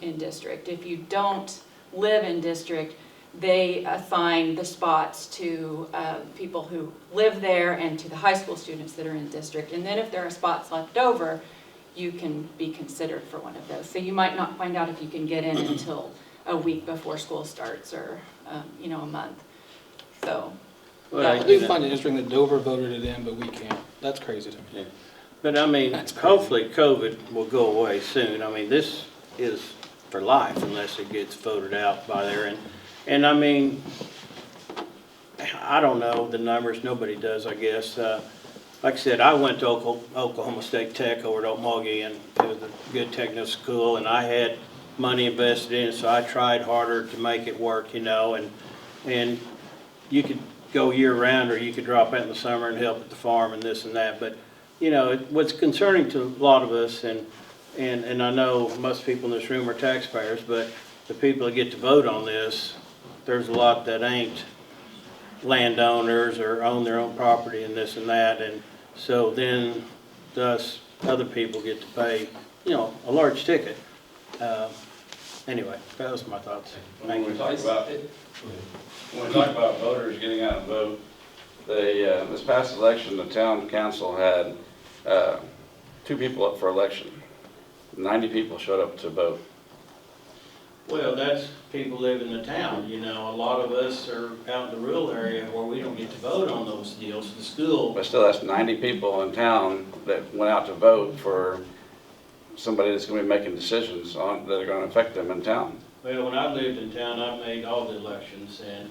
in district. If you don't live in district, they assign the spots to people who live there and to the high school students that are in district. And then if there are spots left over, you can be considered for one of those. So you might not find out if you can get in until a week before school starts or a month. So. I do find it interesting that Dover voted it in, but we can't. That's crazy to me. Yeah. But I mean, hopefully COVID will go away soon. I mean, this is for life unless it gets voted out by there. And I mean, I don't know the numbers. Nobody does, I guess. Like I said, I went to Oklahoma State Tech over at Okmulgee, and it was a good technical school, and I had money invested in it, so I tried harder to make it work, and you could go year round or you could drop out in the summer and help at the farm and this and that. But what's concerning to a lot of us, and I know most people in this room are taxpayers, but the people that get to vote on this, there's a lot that ain't landowners or own their own property and this and that, and so then thus other people get to pay, a large ticket. Anyway, that was my thoughts. When we talk about voters getting out and vote, this past election, the town council had 2 people up for election. 90 people showed up to vote. Well, that's people live in the town, a lot of us are out in the rural area where we don't get to vote on those deals. The school. But still, that's 90 people in town that went out to vote for somebody that's going to be making decisions that are going to affect them in town. Well, when I lived in town, I made all the elections, and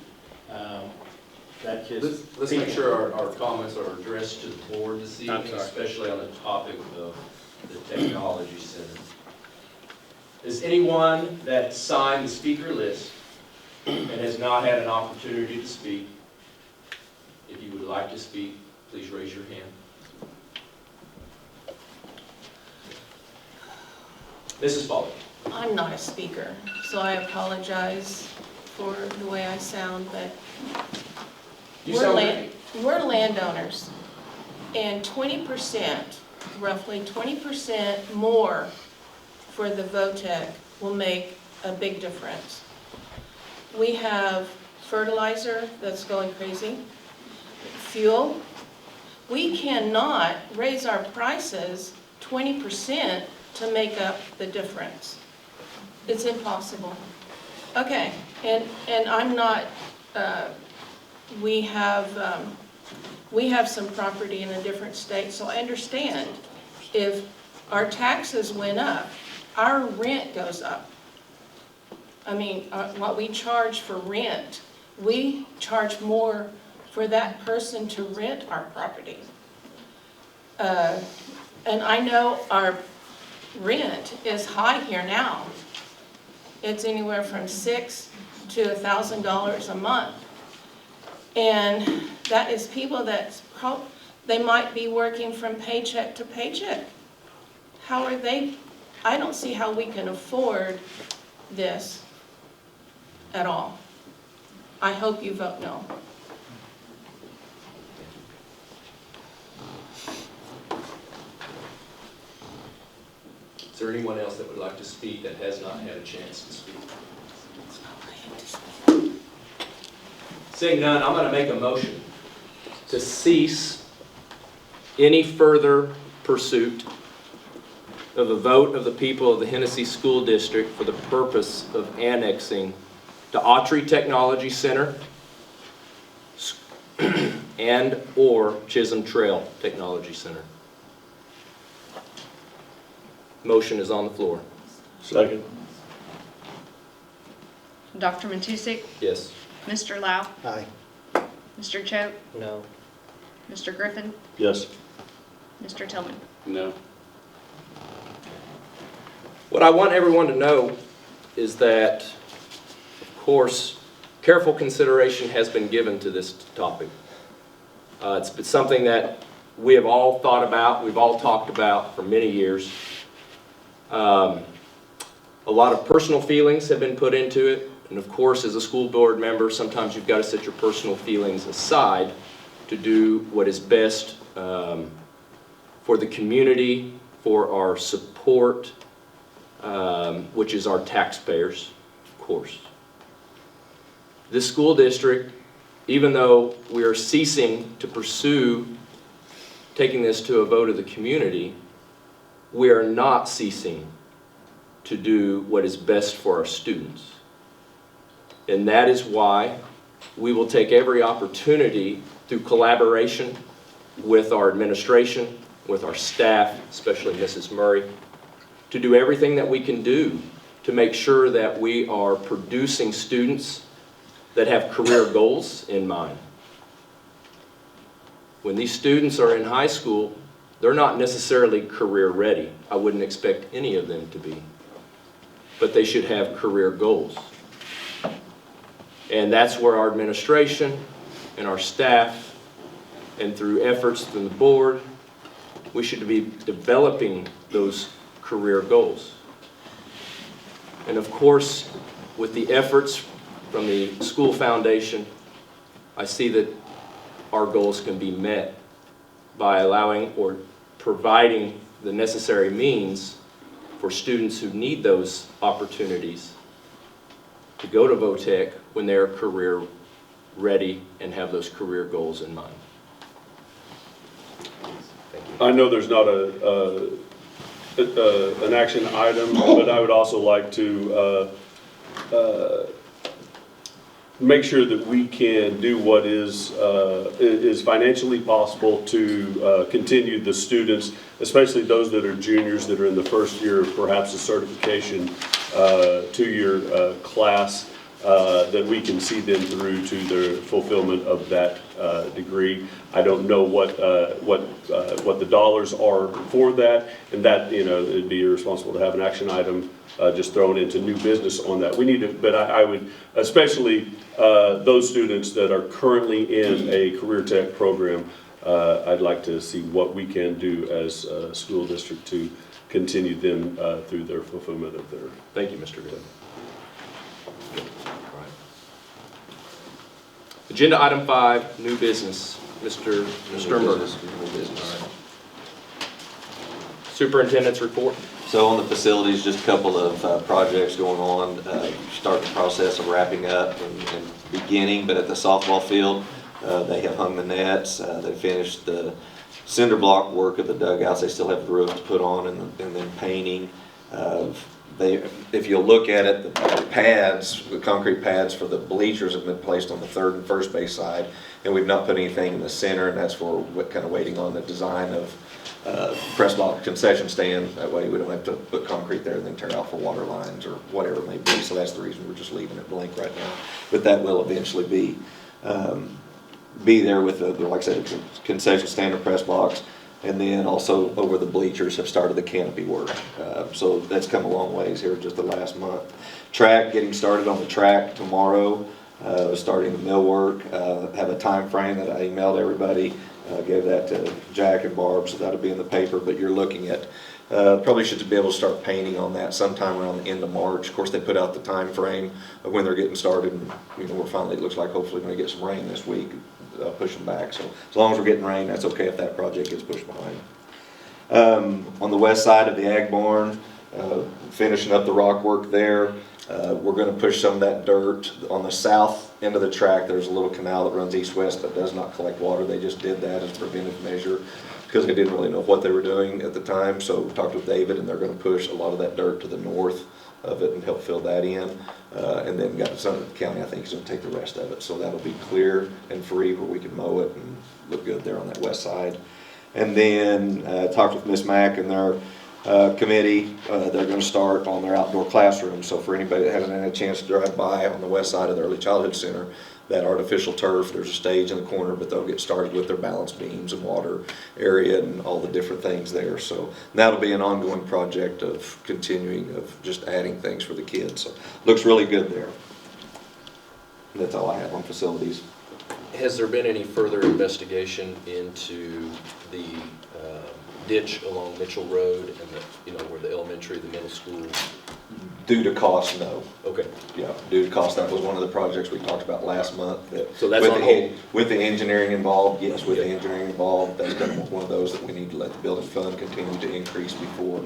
that just... Let's make sure our comments are addressed to the board this evening, especially on the topic of the technology center. Is anyone that signed the speaker list and has not had an opportunity to speak, if you would like to speak, please raise your hand. Mrs. Foley. I'm not a speaker, so I apologize for the way I sound, but we're landowners, and 20%, roughly 20% more for the VOTEC will make a big difference. We have fertilizer that's going crazy, fuel. We cannot raise our prices 20% to make up the difference. It's impossible. Okay, and I'm not, we have some property in a different state, so I understand if our taxes went up, our rent goes up. I mean, what we charge for rent, we charge more for that person to rent our property. And I know our rent is high here now. It's anywhere from $600 to $1,000 a month. And that is people they might be working from paycheck to paycheck. How are they? I don't see how we can afford this at all. I hope you vote no. Is there anyone else that would like to speak that has not had a chance to speak? Seeing none, I'm going to make a motion to cease any further pursuit of a vote of the people of the Hennessey School District for the purpose of annexing the Autry Technology Center and/or Chisholm Trail Technology Center. Motion is on the floor. Second. Dr. Matusek? Yes. Mr. Lau? Aye. Mr. Choate? No. Mr. Griffin? Yes. Mr. Tillman? No. What I want everyone to know is that, of course, careful consideration has been given to this topic. It's been something that we have all thought about, we've all talked about for many years. A lot of personal feelings have been put into it, and of course, as a school board member, sometimes you've got to set your personal feelings aside to do what is best for the community, for our support, which is our taxpayers, of course. This school district, even though we are ceasing to pursue taking this to a vote of the community, we are not ceasing to do what is best for our students. And that is why we will take every opportunity through collaboration with our administration, with our staff, especially Mrs. Murray, to do everything that we can do to make sure that we are producing students that have career goals in mind. When these students are in high school, they're not necessarily career ready. I wouldn't expect any of them to be. But they should have career goals. And that's where our administration and our staff, and through efforts from the board, we should be developing those career goals. And of course, with the efforts from the school foundation, I see that our goals can be met by allowing or providing the necessary means for students who need those opportunities to go to VOTEC when they're career ready and have those career goals in mind. Thank you. I know there's not an action item, but I would also like to make sure that we can do what is financially possible to continue the students, especially those that are juniors that are in the first year of perhaps a certification 2-year class, that we can see them through to the fulfillment of that degree. I don't know what the dollars are for that, and that, you know, it'd be irresponsible to have an action item just thrown into new business on that. We need to, but I would, especially those students that are currently in a career tech program, I'd like to see what we can do as a school district to continue them through their fulfillment of their. Thank you, Mr. Good. Agenda item 5, new business. Mr. Sternberg. Superintendent's report. So on the facilities, just a couple of projects going on. Start the process of wrapping up and beginning, but at the softball field, they have hung the nets. They finished the cinder block work of the dugouts. They still have the roof to put on and then painting. If you'll look at it, the pads, the concrete pads for the bleachers have been placed on the third and first base side, and we've not put anything in the center, and that's for kind of waiting on the design of press box concession stand. That way we don't have to put concrete there and then tear out for water lines or whatever it may be. So that's the reason we're just leaving it blank right now. But that will eventually be there with the, like I said, the concession stand or press box. And then also over the bleachers have started the canopy work. So that's come a long ways here just the last month. Track, getting started on the track tomorrow, starting the mill work. Have a time frame that I emailed everybody. Gave that to Jack and Barb, so that'll be in the paper. But you're looking at Probably should be able to start painting on that sometime around the end of March. Of course, they put out the time frame of when they're getting started, and, you know, we're finally, it looks like hopefully going to get some rain this week, push them back. So as long as we're getting rain, that's okay if that project gets pushed behind. On the west side of the ag barn, finishing up the rock work there. We're going to push some of that dirt on the south end of the track. There's a little canal that runs east-west that does not collect water. They just did that as a preventive measure because they didn't really know what they were doing at the time. So we talked with David, and they're going to push a lot of that dirt to the north of it and help fill that in. And then got some of the county, I think, is going to take the rest of it. So that'll be clear and free where we can mow it and look good there on that west side. And then talked with Miss Mack and their committee. They're going to start on their outdoor classroom. So for anybody that hasn't had a chance to drive by on the west side of the Early Childhood Center, that artificial turf, there's a stage in the corner, but they'll get started with their balance beams and water area and all the different things there. So that'll be an ongoing project of continuing, of just adding things for the kids. So looks really good there. That's all I have on facilities. Has there been any further investigation into the ditch along Mitchell Road and the, you know, where the elementary, the middle school? Due to cost, no. Okay. Yeah, due to cost, that was one of the projects we talked about last month. So that's on hold? With the engineering involved, yes, with the engineering involved, that's definitely one of those that we need to let the building fund continue to increase before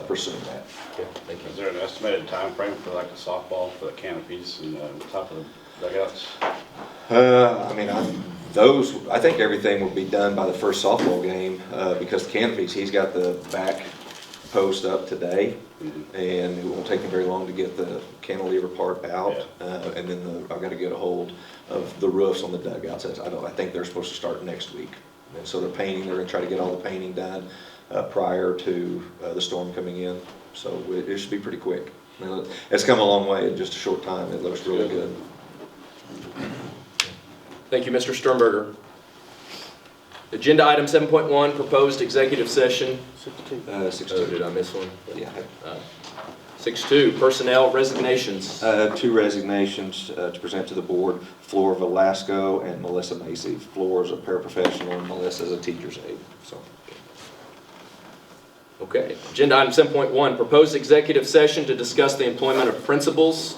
pursuing that. Okay, thank you. Is there an estimated time frame for like the softball, for the canopies and top of the dugouts? I mean, I think everything will be done by the first softball game because the canopies, he's got the back post up today, and it won't take him very long to get the cantilever part out, and then I've got to get a hold of the roofs on the dugouts. I think they're supposed to start next week, and so they're painting. They're going to try to get all the painting done prior to the storm coming in, so it should be pretty quick. I mean, it's come a long way in just a short time. It looks really good. Thank you, Mr. Sternberger. Agenda item 7.1, proposed executive session. 6.2. Oh, did I miss one? Yeah. 6.2, personnel resignations. 2 resignations to present to the board. Flora Velasco and Melissa Macy. Flora is a paraprofessional and Melissa is a teacher's aide. So. Okay. Agenda item 7.1, proposed executive session to discuss the employment of principals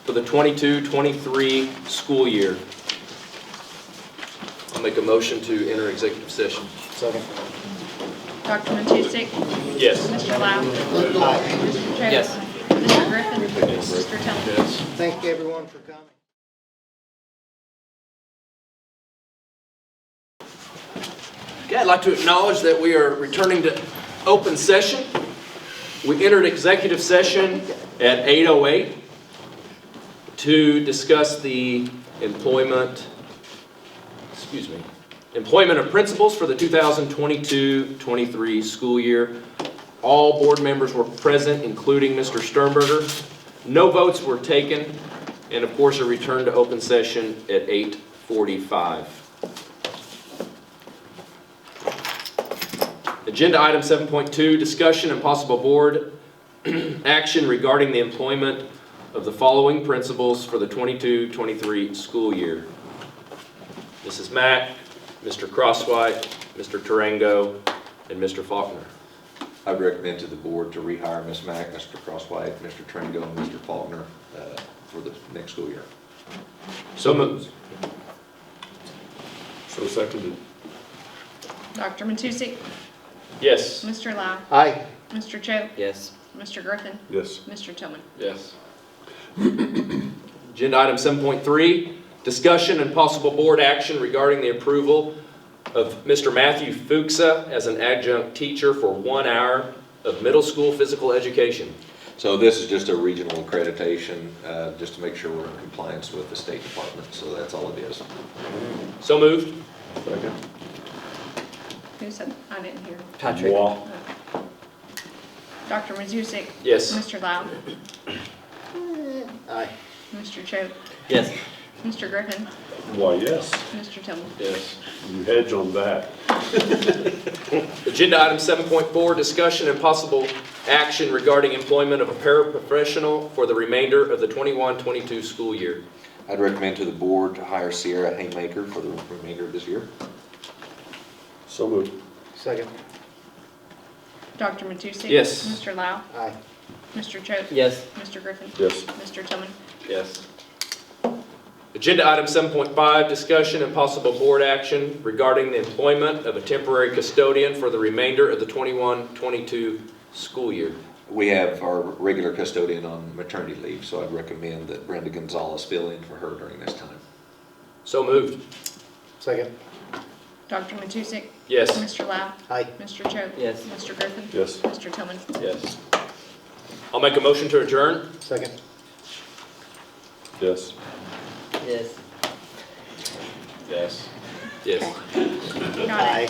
for the 22-23 school year. I'll make a motion to enter executive session. Dr. Matusek? Yes. Mr. Lau? Mr. Choate? Yes. Mr. Griffin? Mr. Tillman? Yes. Thank everyone for coming. Okay, I'd like to acknowledge that we are returning to open session. We entered executive session at 8:08 to discuss the employment of principals for the 2022-23 school year. All board members were present, including Mr. Sternberger. No votes were taken, and of course a return to open session at 8:45. Agenda item 7.2, discussion and possible board action regarding the employment of the following principals for the 22-23 school year. Mrs. Mack, Mr. Crosswhite, Mr. Tarango, and Mr. Faulkner. I'd recommend to the board to rehire Ms. Mack, Mr. Crosswhite, Mr. Trango, and Mr. Faulkner for the next school year. So moved. So seconded. Dr. Matusek? Yes. Mr. Lau? Aye. Mr. Choate? Yes. Mr. Griffin? Yes. Mr. Tillman? Yes. Agenda item 7.3, discussion and possible board action regarding the approval of Mr. Matthew Fuchsa as an adjunct teacher for 1 hour of middle school physical education. So this is just a regional accreditation, just to make sure we're in compliance with the State Department. So that's all it is. So moved. Second. Who said? I didn't hear. Patrick. Moi. Dr. Matusek? Yes. Mr. Lau? Aye. Mr. Choate? Yes. Mr. Griffin? Why, yes. Mr. Tillman? Yes. You hedge on that. Agenda item 7.4, discussion and possible action regarding employment of a paraprofessional for the remainder of the 21-22 school year. I'd recommend to the board to hire Sierra Haymaker for the remainder of this year. So moved. Second. Dr. Matusek? Yes. Mr. Lau? Aye. Mr. Choate? Yes. Mr. Griffin? Yes. Mr. Tillman? Yes. Agenda item 7.5, discussion and possible board action regarding the employment of a temporary custodian for the remainder of the 21-22 school year. We have our regular custodian on maternity leave, so I'd recommend that Brenda Gonzalez fill in for her during this time. So moved. Second. Dr. Matusek? Yes. Mr. Lau? Aye. Mr. Choate? Yes. Mr. Griffin? Yes. Mr. Tillman? Yes. I'll make a motion to adjourn. Second. Yes. Yes. Yes. Yes. Got it.